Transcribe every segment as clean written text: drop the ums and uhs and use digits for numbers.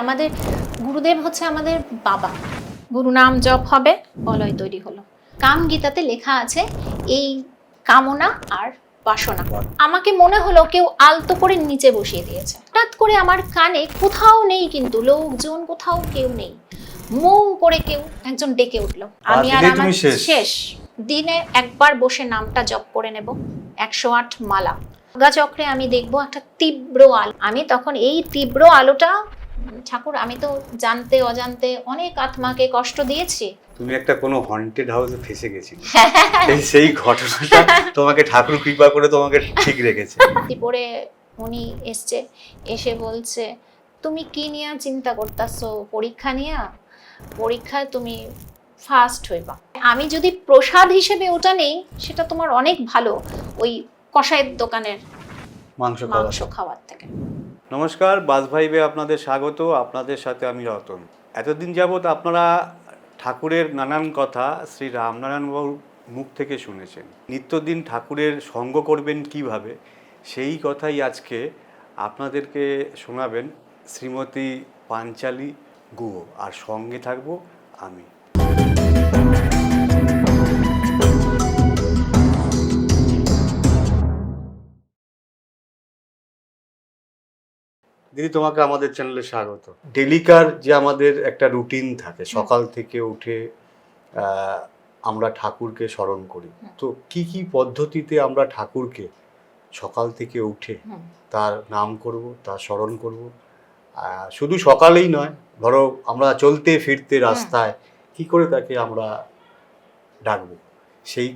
আমাদের গুরুদেব হচ্ছে আমাদের বাবা। গুরু নাম জপ হবে, বলয় তৈরি হলো। কাম গীতাতে লেখা আছে এই কামনা আর বাসনা। আমাকে মনে হলো কেউ আলতো করে নিচে বসিয়ে দিয়েছে। হঠাৎ করে আমার কানে কোথাও নেই, কিন্তু লোকজন কোথাও কেউ নেই, মৌ করে কেউ একজন ডেকে উঠলো। আমি আর আমার শেষ। দিনে একবার বসে নামটা জপ করে নেব, 108 মালা। চক্রে আমি দেখবো একটা তীব্র আলো। আমি তখন এই তীব্র আলোটা, ঠাকুর আমি তো জানতে অজান্তে অনেক আত্মাকে কষ্ট দিয়েছি। তুমি একটা কোনো হন্টেড হাউসে ফেসে গেছিলে, সেই ঘটনাটা তোমাকে ঠাকুর কৃপা করে তোমাকে ঠিক রেখেছে। পরে উনি এসছে, এসে বলছে তুমি কি নিয়ে চিন্তা করতেছো? পরীক্ষা নিয়ে, পরীক্ষায় তুমি ফার্স্ট হইবা। আমি যদি প্রসাদ হিসেবে ওটা নেই, সেটা তোমার অনেক ভালো ওই কষায়ের দোকানের মাংস খাওয়ার থেকে। নমস্কার, বাস ভাইবে আপনাদের স্বাগত। আপনাদের সাথে আমি রতন। এতদিন যাবৎ আপনারা ঠাকুরের নানান কথা শ্রী রামনারায়ণবাবুর মুখ থেকে শুনেছেন। নিত্যদিন ঠাকুরের সঙ্গ করবেন কিভাবে, সেই কথাই আজকে আপনাদেরকে শোনাবেন শ্রীমতী পাঞ্চালী গুহ, আর সঙ্গে থাকবো আমি। দিদি, তোমাকে আমাদের চ্যানেলে স্বাগত। ডেলিকার যে আমাদের একটা রুটিন থাকে, সকাল থেকে উঠে আমরা ঠাকুরকে স্মরণ করি, তো কি কি পদ্ধতিতে আমরা ঠাকুরকে সকাল থেকে উঠে তার নাম করব, তার স্মরণ করব? শুধু সকালেই নয়, ধরো আমরা চলতে ফিরতে রাস্তায় কি করে তাকে আমরা ডাকবো, সেই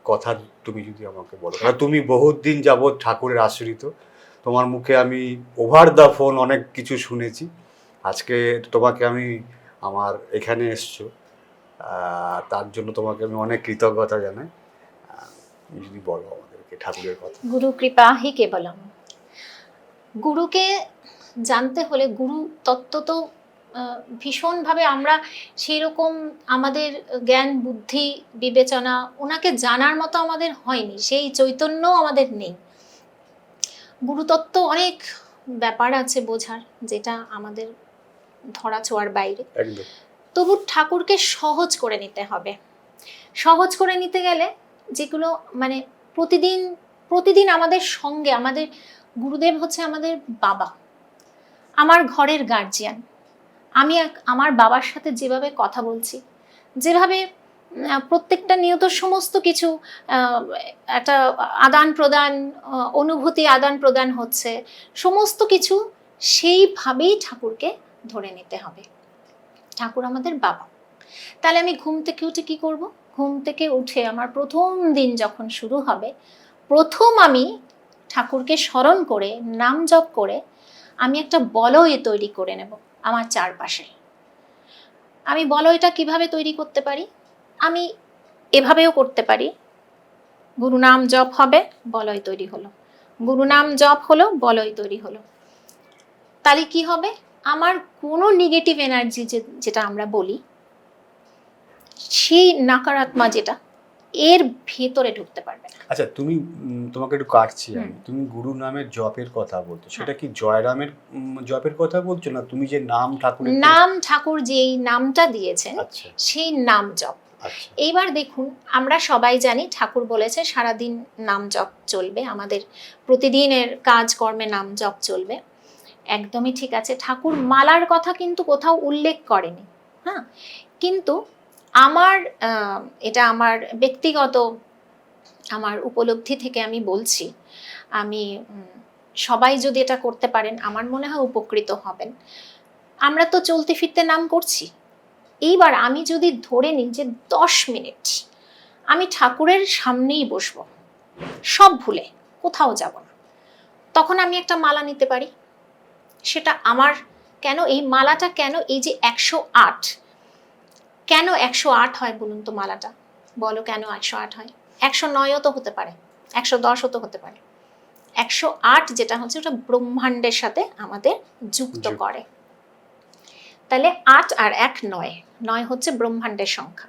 কথা তুমি যদি আমাকে বলো। কারণ তুমি বহুত দিন যাবৎ ঠাকুরের আশ্রিত, তোমার মুখে আমি ওভার দ্য ফোন অনেক কিছু শুনেছি। আজকে তোমাকে আমি আমার এখানে এসছো, তার জন্য তোমাকে আমি অনেক কৃতজ্ঞতা জানাই। যদি বলো আমাদেরকে ঠাকুরের কথা। গুরু কৃপা হি কেবলম। গুরুকে জানতে হলে, গুরু তত্ত্ব তো ভীষণভাবে আমরা সেই রকম আমাদের জ্ঞান বুদ্ধি বিবেচনা ওনাকে জানার মতো আমাদের হয়নি, সেই চৈতন্য আমাদের নেই। গুরুতত্ত্ব অনেক ব্যাপার আছে বোঝার, যেটা আমাদের ধরা ছোঁয়ার বাইরে। তবু ঠাকুরকে সহজ করে নিতে হবে। সহজ করে নিতে গেলে যেগুলো মানে প্রতিদিন আমাদের সঙ্গে, আমাদের গুরুদেব হচ্ছে আমাদের বাবা, আমার ঘরের গার্জিয়ান। আমি আমার বাবার সাথে যেভাবে কথা বলছি, যেভাবে প্রত্যেকটা নিয়ত সমস্ত কিছু একটা আদান প্রদান, অনুভূতি আদান প্রদান হচ্ছে, সমস্ত কিছু সেইভাবেই ঠাকুরকে ধরে নিতে হবে। ঠাকুর আমাদের বাবা। তাহলে আমি ঘুম থেকে উঠে কি করব? ঘুম থেকে উঠে আমার প্রথম দিন যখন শুরু হবে, প্রথম আমি ঠাকুরকে স্মরণ করে নাম জপ করে আমি একটা বলয় তৈরি করে নেব আমার চারপাশে। আমি বলয়টা কিভাবে তৈরি করতে পারি? আমি এভাবেও করতে পারি। গুরু নাম জপ হবে, বলয় তৈরি হলো। গুরু নাম জপ হলো, বলয় তৈরি হলো। তাহলে কি হবে? আমার কোনো নেগেটিভ এনার্জি যেটা আমরা বলি, সেই নাকারাত্মা যেটা, এর ভেতরে ঢুকতে পারবে না। আচ্ছা, তুমি তোমাকে একটু কাটছি আমি, তুমি গুরু নামের জপের কথা বলছো, সেটা কি জয়রামের জপের কথা বলছো, না তুমি যে নাম ঠাকুরের নাম ঠাকুর যেই নামটা দিয়েছেন সেই নাম জপ? এইবার দেখুন, আমরা সবাই জানি ঠাকুর বলেছে সারাদিন নাম জপ চলবে, আমাদের প্রতিদিনের কাজকর্মে নাম জপ চলবে। একদমই ঠিক আছে, ঠাকুর মালার কথা কিন্তু কোথাও উল্লেখ করেনি। হ্যাঁ, কিন্তু আমার এটা আমার ব্যক্তিগত আমার উপলব্ধি থেকে আমি বলছি, আমি সবাই যদি এটা করতে পারেন আমার মনে হয় উপকৃত হবেন। আমরা তো চলতে ফিরতে নাম করছি, এইবার আমি যদি ধরে নিই যে 10 মিনিট আমি ঠাকুরের সামনেই বসবো, সব ভুলে কোথাও যাব না, তখন আমি একটা মালা নিতে পারি। সেটা আমার কেন এই মালাটা, কেন এই যে 108, কেন 108 হয় বলুন তো? মালাটা বলো কেন 108 হয়? 109ও তো হতে পারে, 110ও তো হতে পারে। 108 যেটা হচ্ছে ওটা ব্রহ্মাণ্ডের সাথে আমাদের যুক্ত করে। তাহলে 8 আর 1 9, 9 হচ্ছে ব্রহ্মাণ্ডের সংখ্যা।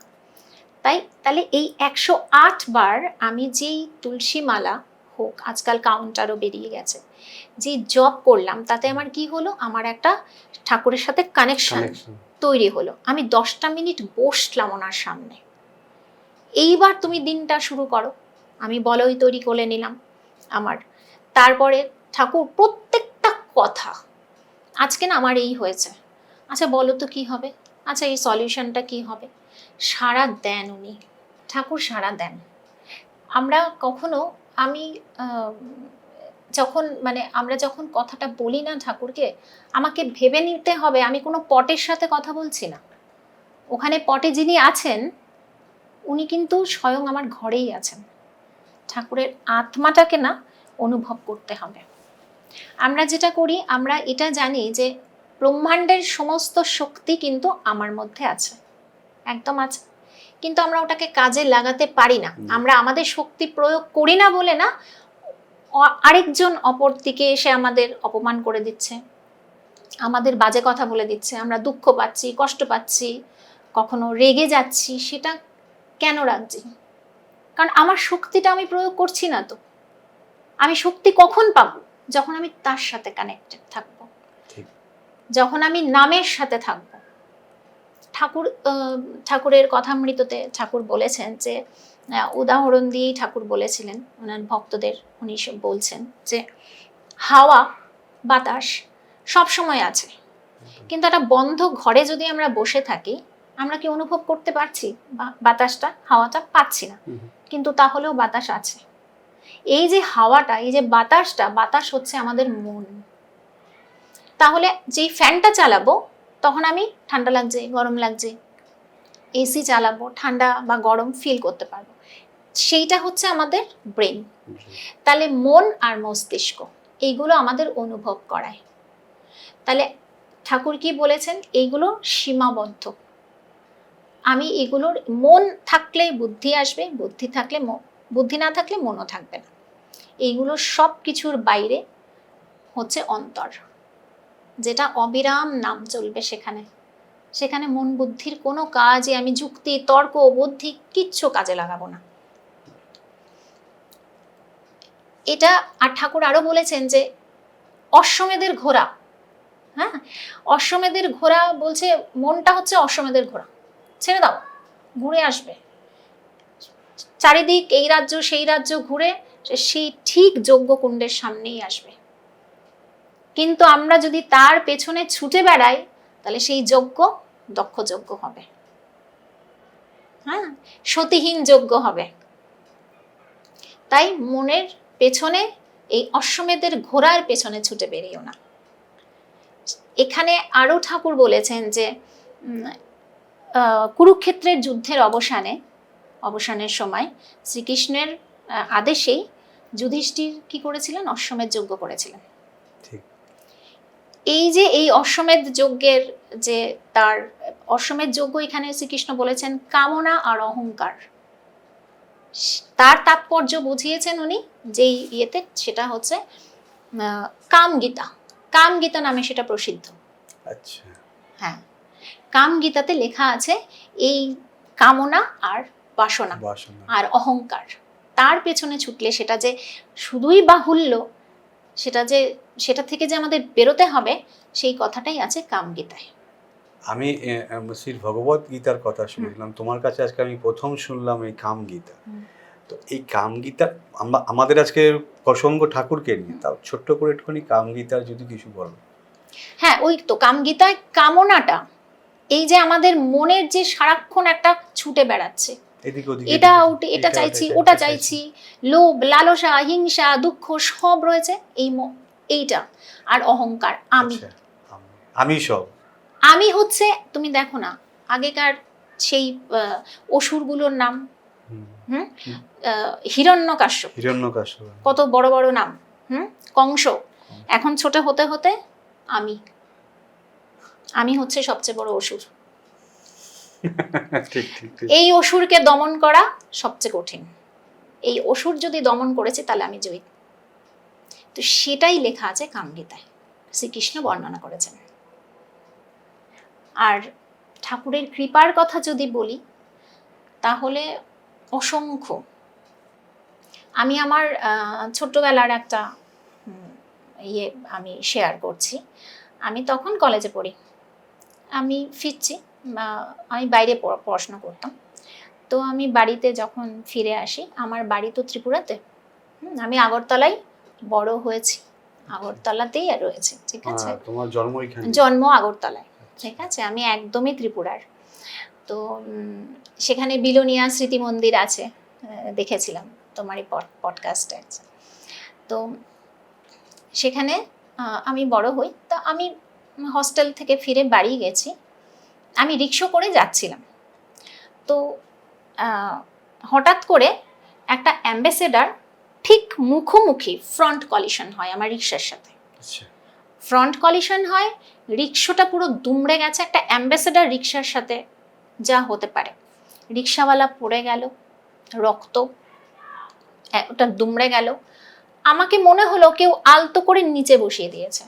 তাহলে এই 108 বার আমি যেই তুলসী মালা হোক, আজকাল কাউন্টারও বেরিয়ে গেছে, যে জব করলাম তাতে আমার কি হলো, আমার একটা ঠাকুরের সাথে কানেকশন তৈরি হলো। আমি 10টা মিনিট বসলাম ওনার সামনে, এইবার তুমি দিনটা শুরু করো। আমি বলই তৈরি করে নিলাম আমার। তারপরে ঠাকুর প্রত্যেকটা কথা, আজকে না আমার এই হয়েছে, আচ্ছা বলো তো কি হবে, আচ্ছা এই সলিউশনটা কি হবে, সাড়া দেন উনি, ঠাকুর সাড়া দেন। আমরা কখনো, আমি যখন আমরা যখন কথাটা বলি না ঠাকুরকে, আমাকে ভেবে নিতে হবে আমি কোনো পটের সাথে কথা বলছি না, ওখানে পটে যিনি আছেন উনি কিন্তু স্বয়ং আমার ঘরেই আছেন। ঠাকুরের আত্মাটাকে না অনুভব করতে হবে। আমরা যেটা করি, আমরা এটা জানি যে ব্রহ্মাণ্ডের সমস্ত শক্তি কিন্তু আমার মধ্যে আছে, একদম আছে, কিন্তু আমরা ওটাকে কাজে লাগাতে পারি না। আমরা আমাদের শক্তি প্রয়োগ করি না বলে না আরেকজন অপর দিকে এসে আমাদের অপমান করে দিচ্ছে, আমাদের বাজে কথা বলে দিচ্ছে, আমরা দুঃখ পাচ্ছি, কষ্ট পাচ্ছি, কখনো রেগে যাচ্ছি। সেটা কেন রাখছি? কারণ আমার শক্তিটা আমি প্রয়োগ করছি না। তো আমি শক্তি কখন পাবো? যখন আমি তার সাথে কানেক্টেড থাকবো, যখন আমি নামের সাথে থাকবো। ঠাকুরের কথামৃততে ঠাকুর বলেছেন যে, উদাহরণ দিয়েই ঠাকুর বলেছিলেন ওনার ভক্তদের, উনি বলছেন যে হাওয়া বাতাস সব সময় আছে, কিন্তু একটা বন্ধ ঘরে যদি আমরা বসে থাকি, আমরা কি অনুভব করতে পারছি বাতাসটা, হাওয়াটা পাচ্ছি না, কিন্তু তাহলেও বাতাস আছে। এই যে হাওয়াটা, এই যে বাতাসটা, বাতাস হচ্ছে আমাদের মন। তাহলে যেই ফ্যানটা চালাবো তখন আমি ঠান্ডা লাগছে, গরম লাগছে, এসি চালাবো, ঠান্ডা বা গরম ফিল করতে পারবো, সেইটা হচ্ছে আমাদের ব্রেন। তাহলে মন আর মস্তিষ্ক এইগুলো আমাদের অনুভব করায়। তাহলে ঠাকুর কি বলেছেন, এইগুলো সীমাবদ্ধ। আমি এগুলোর, মন থাকলে বুদ্ধি আসবে, বুদ্ধি না থাকলে মনও থাকবে না। এইগুলো সব কিছুর বাইরে হচ্ছে অন্তর, যেটা অবিরাম নাম চলবে। সেখানে মন বুদ্ধির কোনো কাজে আমি যুক্তি, তর্ক, বুদ্ধি কিচ্ছু কাজে লাগাবো না। এটা আর ঠাকুর আরো বলেছেন যে অশ্বমেধের ঘোড়া, হ্যাঁ, অশ্বমেধের ঘোড়া বলছে, মনটা হচ্ছে অশ্বমেধের ঘোড়া, ছেড়ে দাও, ঘুরে আসবে চারিদিক, এই রাজ্য সেই রাজ্য ঘুরে সেই ঠিক যজ্ঞকুণ্ডের সামনেই আসবে। কিন্তু আমরা যদি তার পেছনে ছুটে বেড়াই, তাহলে সেই যজ্ঞ দক্ষ যজ্ঞ হবে, হ্যাঁ, সতীহীন যজ্ঞ হবে। তাই মনের পেছনে, এই অশ্বমেধের ঘোড়ার পেছনে ছুটে বেরিও না। এখানে আরো ঠাকুর বলেছেন যে কুরুক্ষেত্রের যুদ্ধের অবসানের সময় শ্রীকৃষ্ণের আদেশেই যুধিষ্ঠির কি করেছিলেন, অশ্বমেধ যজ্ঞ করেছিলেন। এই যে এই অশ্বমেধ যজ্ঞের যে তার অশ্বমেধ যজ্ঞ, এখানে শ্রীকৃষ্ণ বলেছেন কামনা আর অহংকার, তার তাৎপর্য বুঝিয়েছেন উনি যেই ইয়েতে, সেটা হচ্ছে কামগীতা। কামগীতা নামে সেটা প্রসিদ্ধ। আচ্ছা, হ্যাঁ, কামগীতাতে লেখা আছে এই কামনা আর বাসনা আর অহংকার, তার পেছনে ছুটলে সেটা যে শুধুই বাহুল্য, সেটা থেকে যে আমাদের বেরোতে হবে, সেই কথাটাই আছে কামগীতায়। আমি শ্রী ভগবত গীতার কথা শুনলাম, তোমার কাছে আজকে আমি প্রথম শুনলাম এই কামগীতা। তো এই কামগীতা আমাদের আজকে প্রসঙ্গ ঠাকুরকে নিয়ে, তাও ছোট্ট করে একটুখানি কামগীতার যদি কিছু বলো। হ্যাঁ, ওই তো কামগীতায় কামনাটা, এই যে আমাদের মনের যে সারাক্ষণ একটা ছুটে বেড়াচ্ছে, এটা চাইছি, ওটা চাইছি, লোভ, লালসা, হিংসা, দুঃখ সব রয়েছে, এইটা আর অহংকার। আমি হচ্ছে, তুমি দেখো না আগেকার সেই অসুরগুলোর নাম, হিরণ্যকাশ্য, কত বড় বড় নাম, কংস। এখন ছোট হতে হতে আমি হচ্ছে সবচেয়ে বড় অসুর। এই অসুরকে দমন করা সবচেয়ে কঠিন। এই অসুর যদি দমন করেছে তাহলে আমি জয়ী। তো সেটাই লেখা আছে কামগীতায়, শ্রীকৃষ্ণ বর্ণনা করেছেন। আর ঠাকুরের কৃপার কথা যদি বলি, তাহলে অসংখ্য আমি আমার ছোট্টবেলার একটা ইয়ে আমি শেয়ার করছি। আমি তখন কলেজে পড়ি, আমি ফিরছি, আমি বাইরে পড়াশোনা করতাম। তো আমি বাড়িতে যখন ফিরে আসি, আমার বাড়ি তো ত্রিপুরাতে, আমি আগরতলায় বড় হয়েছি, আগরতলাতেই রয়েছে, ঠিক আছে। তোমার জন্ম এখানে? জন্ম আগরতলায়, ঠিক আছে। আমি একদমই ত্রিপুরার। তো সেখানে বিলোনিয়া স্মৃতি মন্দির আছে, দেখেছিলাম তোমার এই পডকাস্টে। তো সেখানে আমি বড় হই। তা আমি হস্টেল থেকে ফিরে বাড়ি গেছি, আমি রিক্সা করে যাচ্ছিলাম। তো হঠাৎ করে একটা অ্যাম্বাসেডার ঠিক মুখোমুখি ফ্রন্ট কলিশন হয় আমার রিক্সার সাথে। ফ্রন্ট কলিশন হয়, রিক্সাটা পুরো দুমড়ে গেছে। একটা অ্যাম্বাসেডার রিক্সার সাথে যা হতে পারে, রিক্সাওয়ালা পড়ে গেল, রক্ত, ওটা দুমড়ে গেল। আমাকে মনে হলো কেউ আলতো করে নিচে বসিয়ে দিয়েছে।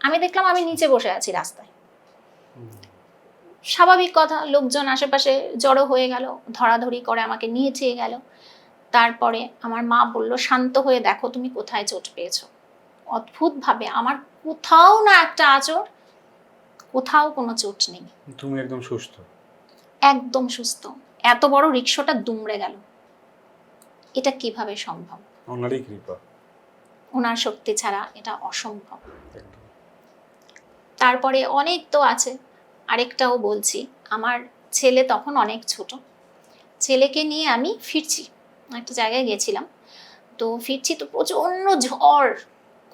আমি দেখলাম আমি নিচে বসে আছি রাস্তায়। স্বাভাবিক কথা, লোকজন আশেপাশে জড়ো হয়ে গেল, ধরাধরি করে আমাকে নিয়ে চেয়ে গেল। তারপরে আমার মা বলল, শান্ত হয়ে দেখো তুমি কোথায় চোট পেয়েছো। অদ্ভুতভাবে আমার কোথাও না একটা আঁচড়, কোথাও কোনো চোট নেই। তুমি একদম সুস্থ? একদম সুস্থ। এত বড় রিক্সাটা দুমড়ে গেল, এটা কিভাবে সম্ভব? ওনারই কৃপা, ওনার শক্তি ছাড়া এটা অসম্ভব। তারপরে অনেক তো আছে, আরেকটাও বলছি। আমার ছেলে তখন অনেক ছোট, ছেলেকে নিয়ে আমি ফিরছি, একটা জায়গায় গেছিলাম। তো ফিরছি, তো প্রচণ্ড ঝড়,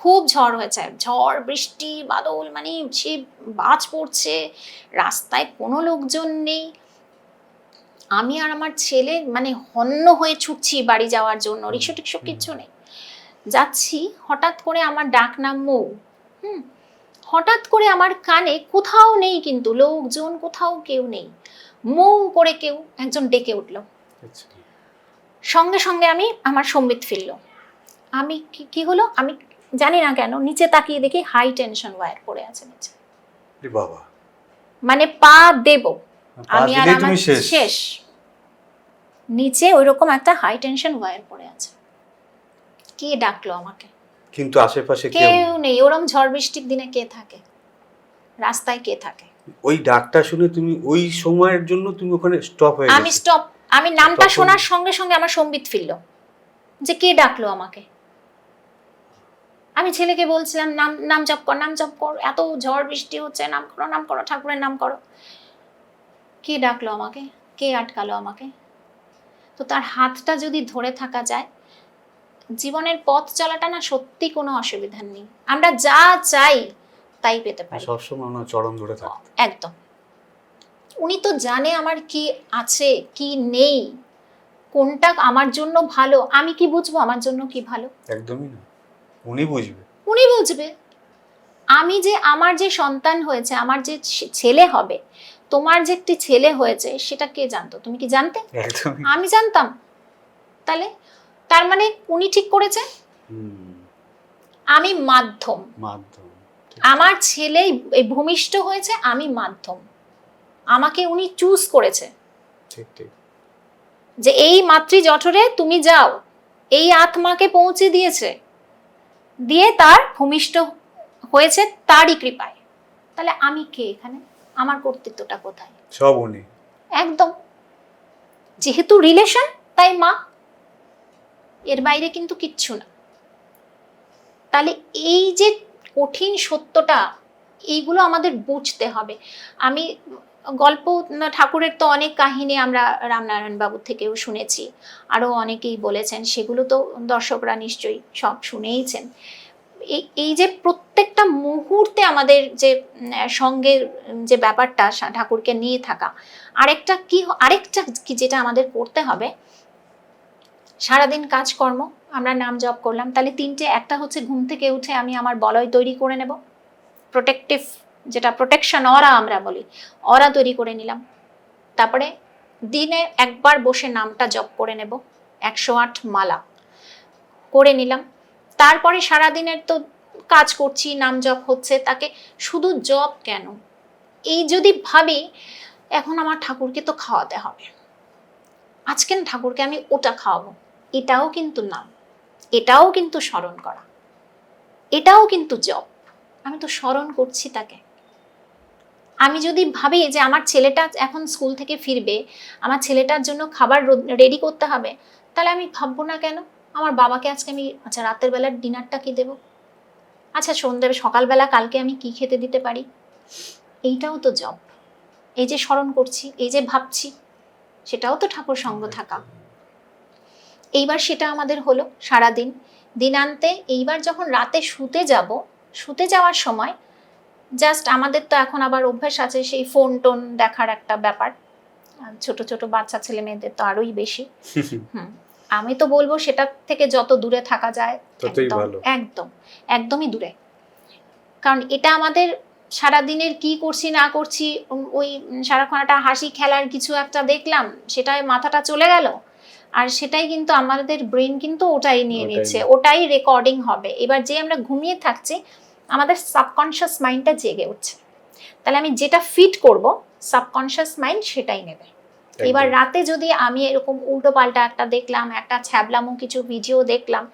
খুব ঝড় হয়েছে, ঝড় বৃষ্টি বাদল, মানে সে বাজ পড়ছে, রাস্তায় কোনো লোকজন নেই। আমি আর আমার ছেলে মানে হন্য হয়ে ছুটছি বাড়ি যাওয়ার জন্য, রিক্সা টিক্সা কিচ্ছু নেই। যাচ্ছি, হঠাৎ করে আমার ডাক নাম মৌ। হঠাৎ করে আমার কানে, কোথাও নেই কিন্তু লোকজন, কোথাও কেউ নেই, মৌ করে কেউ একজন ডেকে উঠল। সঙ্গে সঙ্গে আমি, আমার সম্বিত ফিরল। আমি কি হলো আমি জানি না কেন, নিচে তাকিয়ে দেখি হাই টেনশন ওয়্যার পড়ে আছে নিচে। বাবা, মানে পা দেব আমি আর আমার শেষ, নিচে ওইরকম একটা হাই টেনশন ওয়্যার পড়ে আছে। কে ডাকলো আমাকে? কিন্তু আশেপাশে কেউ নেই। ওরম ঝড় বৃষ্টির দিনে কে থাকে রাস্তায়, কে থাকে? ওই ডাকটা শুনে তুমি ওই সময়ের জন্য তুমি ওখানে স্টপ হয়ে গেছো? আমি স্টপ, আমি নামটা শোনার সঙ্গে সঙ্গে আমার সম্বিত ফিরল যে কে ডাকলো আমাকে। আমি ছেলেকে বলছিলাম, নাম জপ কর, নাম জপ কর, এত ঝড় বৃষ্টি হচ্ছে, নাম করো, নাম করো, ঠাকুরের নাম করো। কে ডাকলো আমাকে? কে আটকালো আমাকে? তো তার হাতটা যদি ধরে থাকা যায়, জীবনের পথ চলাটা না সত্যি কোনো অসুবিধা নেই। আমরা যা চাই তাই পেতে পারি, সবসময় ওনার চরণ ধরে থাকতে। একদম। উনি তো জানে আমার কি আছে কি নেই, কোনটা আমার জন্য ভালো। আমি কি বুঝবো আমার জন্য কি ভালো? একদমই না, উনি বুঝবে। উনি বুঝবে। আমি যে, আমার যে সন্তান হয়েছে, আমার যে ছেলে হবে, তোমার যে একটি ছেলে হয়েছে, সেটা কে জানতো? তুমি কি জানতে? আমি জানতাম। তাহলে তার মানে উনি ঠিক করেছে, আমি মাধ্যম। আমার ছেলে এই ভূমিষ্ঠ হয়েছে, আমি মাধ্যম। আমাকে উনি চুজ করেছে যে এই মাতৃ জঠরে তুমি যাও, এই আত্মাকে পৌঁছে দিয়েছে, দিয়ে তার ভূমিষ্ঠ হয়েছে তারই কৃপায়। তাহলে আমি কে এখানে? আমার কর্তৃত্বটা কোথায়? সব উনি। একদম। যেহেতু রিলেশন, তাই মা, এর বাইরে কিন্তু কিচ্ছু না। তাহলে এই যে কঠিন সত্যটা, এইগুলো আমাদের বুঝতে হবে। আমি গল্প, ঠাকুরের তো অনেক কাহিনী আমরা রামনারায়ণ বাবুর থেকেও শুনেছি, আরও অনেকেই বলেছেন, সেগুলো তো দর্শকরা নিশ্চয়ই সব শুনেইছেন। এই যে প্রত্যেকটা মুহূর্তে আমাদের যে সঙ্গে যে ব্যাপারটা, ঠাকুরকে নিয়ে থাকা। আরেকটা কি যেটা আমাদের করতে হবে, সারাদিন কাজকর্ম, আমরা নাম জপ করলাম, তাহলে তিনটে, একটা হচ্ছে ঘুম থেকে উঠে আমি আমার বলয় তৈরি করে নেব, প্রোটেকটিভ, যেটা প্রোটেকশন অরা আমরা বলি, অরা তৈরি করে নিলাম। তারপরে দিনে একবার বসে নামটা জপ করে নেব, 108 মালা করে নিলাম। তারপরে সারাদিনের তো কাজ করছি, নাম জপ হচ্ছে, তাকে শুধু জপ কেন, এই যদি ভাবি এখন আমার ঠাকুরকে তো খাওয়াতে হবে, আজকে ঠাকুরকে আমি ওটা খাওয়াবো, এটাও কিন্তু না। এটাও কিন্তু স্মরণ করা, এটাও কিন্তু জপ। আমি তো স্মরণ করছি তাকে। আমি যদি ভাবি যে আমার ছেলেটা এখন স্কুল থেকে ফিরবে, আমার ছেলেটার জন্য খাবার রেডি করতে হবে, তাহলে আমি ভাববো না কেন আমার বাবাকে আজকে আমি আচ্ছা রাতের বেলার ডিনারটা কি দেবো, আচ্ছা সন্ধ্যে সকালবেলা কালকে আমি কি খেতে দিতে পারি। এইটাও তো জব। এই যে স্মরণ করছি, এই যে ভাবছি, সেটাও তো ঠাকুর সঙ্গ থাকা। এইবার সেটা আমাদের হলো সারাদিন। দিনান্তে এইবার যখন রাতে শুতে যাওয়ার সময় জাস্ট আমাদের তো এখন আবার অভ্যাস আছে সেই ফোন টোন দেখার একটা ব্যাপার, ছোট ছোট বাচ্চা ছেলে মেয়েদের তো আরোই বেশি। আমি তো বলবো সেটা থেকে যত দূরে থাকা যায় একদম একদমই দূরে। কারণ এটা আমাদের সারাদিনের কি করছি না করছি, ওই সারাক্ষণ একটা হাসি খেলার কিছু একটা দেখলাম, সেটাই মাথাটা চলে গেল, আর সেটাই কিন্তু আমাদের ব্রেন কিন্তু ওটাই নিয়ে নিচ্ছে, ওটাই রেকর্ডিং হবে। এবার যে আমরা ঘুমিয়ে থাকছি আমাদের সাবকনশিয়াস মাইন্ডটা জেগে উঠছে, তাহলে আমি যেটা ফিট করব সাবকনশিয়াস মাইন্ড সেটাই নেবে। এবার রাতে যদি আমি এরকম উল্টো পাল্টা একটা দেখলাম, একটা ছ্যাবলামো কিছু ভিডিও দেখলাম,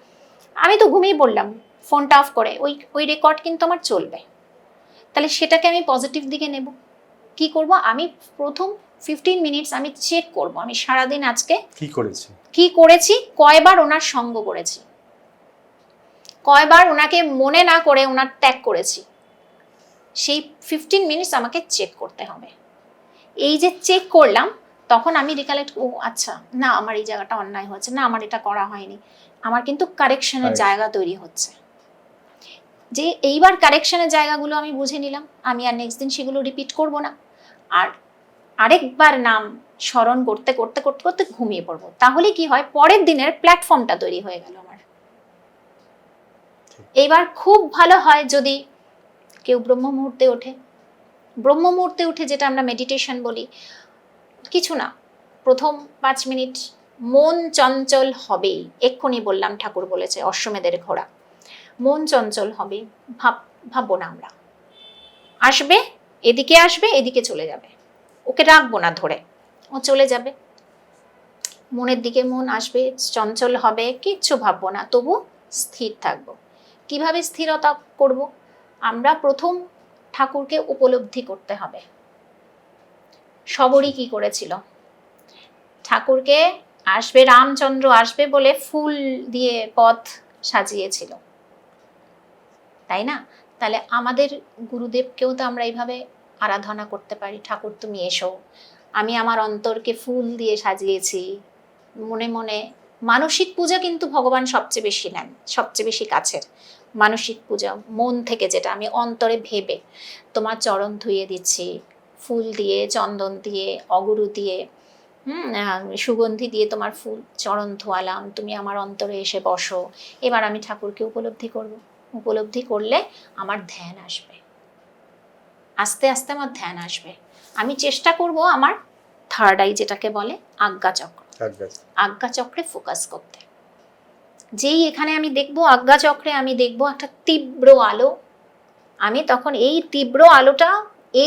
আমি তো ঘুমিয়ে পড়লাম ফোনটা অফ করে, ওই রেকর্ড কিন্তু আমার চলবে। তাহলে সেটাকে আমি পজিটিভ দিকে নেব। কি করব, আমি প্রথম 15 মিনিটস আমি চেক করব আমি সারাদিন আজকে কি করেছি, কয়বার ওনার সঙ্গ করেছি, কয়বার ওনাকে মনে না করে ওনার ত্যাগ করেছি, সেই 15 মিনিটস আমাকে চেক করতে হবে। এই যে চেক করলাম তখন আমি রিকালেক্ট, ও আচ্ছা না আমার এই জায়গাটা অন্যায় হচ্ছে, না আমার এটা করা হয়নি, আমার কিন্তু কারেকশনের জায়গা তৈরি হচ্ছে। যে এইবার কারেকশনের জায়গাগুলো আমি বুঝে নিলাম, আমি আর নেক্সট দিন সেগুলো রিপিট করব না, আর আরেকবার নাম স্মরণ করতে করতে করতে করতে ঘুমিয়ে পড়বো। তাহলে কি হয়, পরের দিনের প্ল্যাটফর্মটা তৈরি হয়ে গেল আমার। এইবার খুব ভালো হয় যদি কেউ ব্রহ্ম মুহূর্তে ওঠে। ব্রহ্ম মুহূর্তে উঠে যেটা আমরা মেডিটেশন বলি, কিছু না, প্রথম 5 মিনিট মন চঞ্চল হবেই। এক্ষুনি বললাম ঠাকুর বলেছে অশ্বমেধের ঘোড়া, মন চঞ্চল হবে, ভাববো না আমরা, আসবে এদিকে, আসবে এদিকে চলে যাবে, ওকে রাখবো না ধরে, ও চলে যাবে, মনের দিকে মন আসবে, চঞ্চল হবে, কিচ্ছু ভাববো না, তবু স্থির থাকবো। কিভাবে স্থিরতা করব, আমরা প্রথম ঠাকুরকে উপলব্ধি করতে হবে। সবরই কি করেছিল, ঠাকুরকে আসবে রামচন্দ্র আসবে বলে ফুল দিয়ে পথ সাজিয়েছিল, তাই না? তাহলে আমাদের গুরুদেবকেও তো আমরা এইভাবে আরাধনা করতে পারি, ঠাকুর তুমি এসো, আমি আমার অন্তরকে ফুল দিয়ে সাজিয়েছি, মনে মনে মানসিক পূজা কিন্তু ভগবান সবচেয়ে বেশি নেন, সবচেয়ে বেশি কাছের। মানসিক পূজা মন থেকে, যেটা আমি অন্তরে ভেবে তোমার চরণ ধুয়ে দিচ্ছি ফুল দিয়ে, চন্দন দিয়ে, অগুরু দিয়ে, সুগন্ধি দিয়ে তোমার ফুল চরণ ধোয়ালাম, তুমি আমার অন্তরে এসে বসো, এবার আমি ঠাকুরকে উপলব্ধি করব। উপলব্ধি করলে আমার ধ্যান আসবে, আস্তে আস্তে আমার ধ্যান আসবে। আমি চেষ্টা করব আমার থার্ড আই যেটাকে বলে আজ্ঞা চক্র, আজ্ঞা চক্রে ফোকাস করতে। যেই এখানে আমি দেখবো আজ্ঞা চক্রে আমি দেখবো একটা তীব্র আলো, আমি তখন এই তীব্র আলোটা,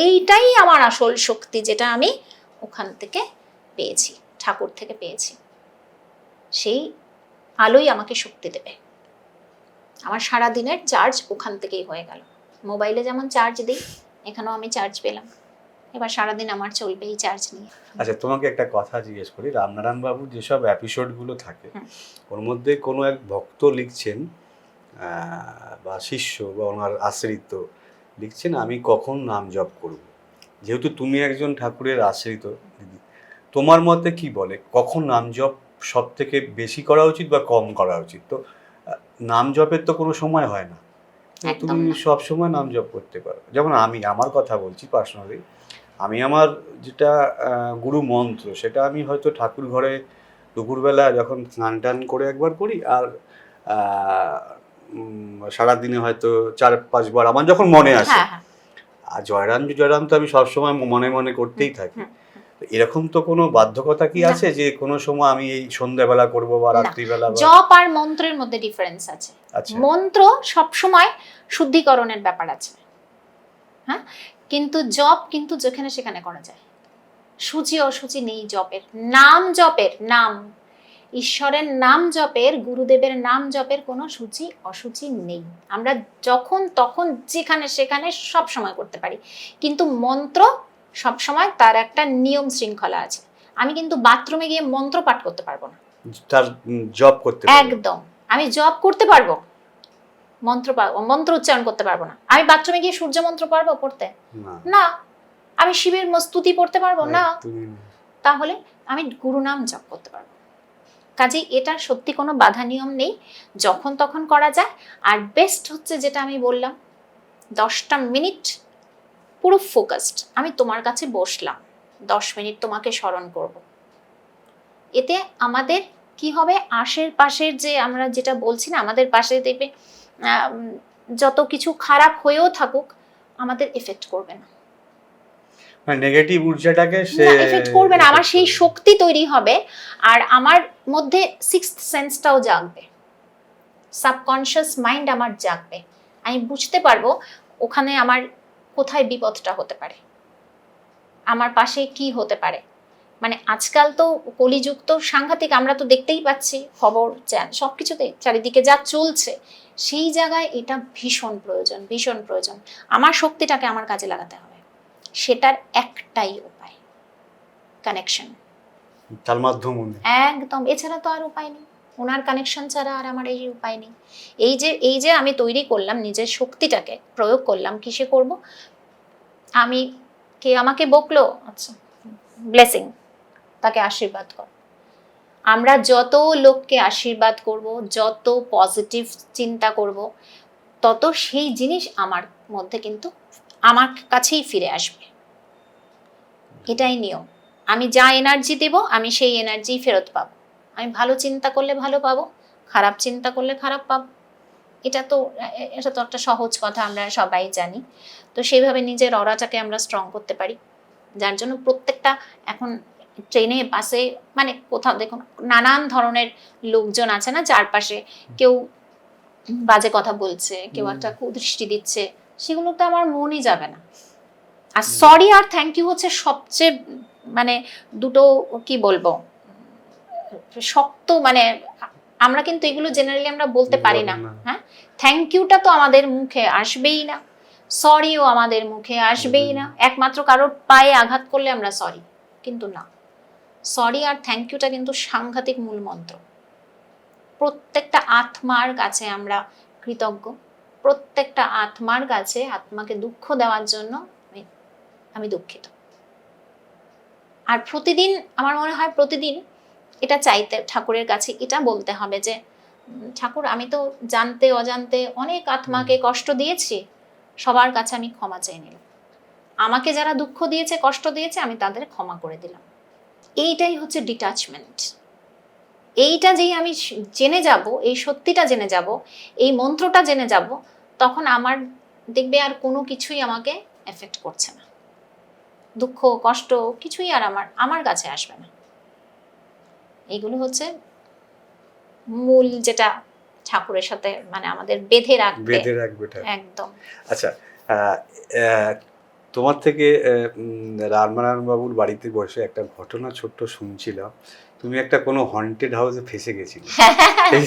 এইটাই আমার আসল শক্তি, যেটা আমি ওখান থেকে পেয়েছি, ঠাকুর থেকে পেয়েছি, সেই আলোই আমাকে শক্তি দেবে। আমার সারা দিনের চার্জ ওখান থেকেই হয়ে গেল। মোবাইলে যেমন চার্জ দিই, এখানেও আমি চার্জ পেলাম, এবার সারাদিন আমার চলবে এই চার্জ নিয়ে। আচ্ছা, তোমাকে একটা কথা জিজ্ঞেস করি, রামনারায়ণ বাবুর যেসব এপিসোডগুলো থাকে ওর মধ্যে কোনো এক ভক্ত লিখছেন বা শিষ্য বা ওনার আশ্রিত লিখছেন, আমি কখন নাম জপ করব। যেহেতু তুমি একজন ঠাকুরের আশ্রিত দিদি, তোমার মতে কি বলে, কখন নাম জপ সব থেকে বেশি করা উচিত বা কম করা উচিত? তো নাম জপের তো কোনো সময় হয় না, তুমি সব সময় নাম জপ করতে পারো। যেমন আমি আমার কথা বলছি পার্সোনালি, আমি আমার যেটা গুরু মন্ত্র, সেটা আমি হয়তো ঠাকুর ঘরে দুপুরবেলা যখন স্নান টান করে একবার করি, আর সারাদিনে হয়তো 4-5 বার আমার যখন মনে আসে। আর জয়রাম জয়রাম তো আমি সবসময় মনে মনে করতেই থাকি। এরকম তো কোনো বাধ্যকতা কি আছে যে কোনো সময় আমি এই সন্ধ্যাবেলা করবো বা রাত্রিবেলা? জপ আর মন্ত্রের মধ্যে ডিফারেন্স আছে। মন্ত্র সবসময় শুদ্ধিকরণের ব্যাপার আছে, হ্যাঁ, কিন্তু জপ কিন্তু যেখানে সেখানে করা যায়, সূচি অসুচি নেই জপের। নাম জপের, নাম ঈশ্বরের নাম জপের, গুরুদেবের নাম জপের কোনো সূচি অসুচি নেই। আমরা যখন তখন যেখানে সেখানে সব সময় করতে পারি, কিন্তু মন্ত্র সব সময় তার একটা নিয়ম শৃঙ্খলা আছে। আমি কিন্তু বাথরুমে গিয়ে মন্ত্র পাঠ করতে পারবো না, তার জব করতে পারবে। একদম। আমি জপ করতে পারবো, মন্ত্র উচ্চারণ করতে পারবো না। আমি বাথরুমে গিয়ে সূর্য মন্ত্র পারবো পড়তে? না। না। আমি শিবের স্তুতি পড়তে পারবো না? একদমই না। তাহলে আমি গুরু নাম জপ করতে পারবো। কাজেই এটার সত্যি কোনো বাধা নিয়ম নেই, যখন তখন করা যায়। আর বেস্ট হচ্ছে যেটা আমি বললাম, 10টা মিনিট পুরো ফোকাসড, আমি তোমার কাছে বসলাম, 10 মিনিট তোমাকে স্মরণ করব। এতে আমাদের কি হবে, আশেপাশের যে আমরা যেটা বলছি না, আমাদের পাশে দেখবে যত কিছু খারাপ হয়েও থাকুক আমাদের এফেক্ট করবে না, মানে নেগেটিভ ঊর্জাটাকে সে এফেক্ট করবে না। আমার সেই শক্তি তৈরি হবে, আর আমার মধ্যে সিক্সথ সেন্সটাও জাগবে, সাবকনশিয়াস মাইন্ড আমার জাগবে। আমি বুঝতে পারবো ওখানে আমার কোথায় বিপদটা হতে পারে, আমার পাশে কি হতে পারে। মানে আজকাল তো কলিযুগ তো সাংঘাতিক, আমরা তো দেখতেই পাচ্ছি খবর সবকিছুতে চারিদিকে যা চলছে, সেই জায়গায় এটা ভীষণ প্রয়োজন, ভীষণ প্রয়োজন। আমার শক্তিটাকে আমার কাজে লাগাতে হবে, সেটার একটাই উপায় কানেকশন, তার মাধ্যমে একদম। এছাড়া তো আর উপায় নেই, ওনার কানেকশন ছাড়া আর আমার এই উপায় নেই। এই যে আমি তৈরি করলাম, নিজের শক্তিটাকে প্রয়োগ করলাম, কিসে করব? আমি, কে আমাকে বকলো, আচ্ছা ব্লেসিং, তাকে আশীর্বাদ কর। আমরা যত লোককে আশীর্বাদ করব, যত পজিটিভ চিন্তা করব, তত সেই জিনিস আমার মধ্যে কিন্তু আমার কাছেই ফিরে আসবে। এটাই নিয়ম। আমি যা এনার্জি দেব, আমি সেই এনার্জি ফেরত পাবো। আমি ভালো চিন্তা করলে ভালো পাবো, খারাপ চিন্তা করলে খারাপ পাবো। এটা তো একটা সহজ কথা, আমরা সবাই জানি। তো সেইভাবে নিজের অরাটাকে আমরা স্ট্রং করতে পারি, যার জন্য প্রত্যেকটা এখন ট্রেনে বাসে মানে কোথাও দেখুন নানান ধরনের লোকজন আছে না চারপাশে, কেউ বাজে কথা বলছে, কেউ একটা কুদৃষ্টি দিচ্ছে, সেগুলো তো আমার মনই যাবে না। আর সরি আর থ্যাংক ইউ হচ্ছে সবচেয়ে মানে দুটো কি বলবো শক্ত, মানে আমরা কিন্তু এগুলো জেনারেলি আমরা বলতে পারি না। হ্যাঁ, থ্যাংক ইউটা তো আমাদের মুখে আসবেই না, সরিও আমাদের মুখে আসবেই না। একমাত্র কারোর পায়ে আঘাত করলে আমরা সরি, কিন্তু না, সরি আর থ্যাংক ইউটা কিন্তু সাংঘাতিক মূল মন্ত্র। প্রত্যেকটা আত্মার কাছে আমরা কৃতজ্ঞ, প্রত্যেকটা আত্মার কাছে আত্মাকে দুঃখ দেওয়ার জন্য আমি দুঃখিত। আর প্রতিদিন আমার মনে হয় প্রতিদিন এটা চাইতে ঠাকুরের কাছে এটা বলতে হবে যে ঠাকুর, আমি তো জানতে অজান্তে অনেক আত্মাকে কষ্ট দিয়েছি, সবার কাছে আমি ক্ষমা চেয়ে নিলাম। আমাকে যারা দুঃখ দিয়েছে, কষ্ট দিয়েছে, আমি তাদের ক্ষমা করে দিলাম। এইটাই হচ্ছে ডিটাচমেন্ট। এইটা যেই আমি জেনে যাব, এই সত্যিটা জেনে যাব, এই মন্ত্রটা জেনে যাব, তখন আমার দেখবে আর কোনো কিছুই আমাকে এফেক্ট করছে না, দুঃখ কষ্ট কিছুই আর আমার কাছে আসবে না। এইগুলো হচ্ছে মূল যেটা ঠাকুরের সাথে মানে আমাদের বেঁধে রাখবে একদম। আচ্ছা, তোমার থেকে রামনারায়ণ বাবুর বাড়িতে বসে একটা ঘটনা ছোট্ট শুনছিলাম, তুমি একটা কোনো হন্টেড হাউসে ফেসে গেছিলে।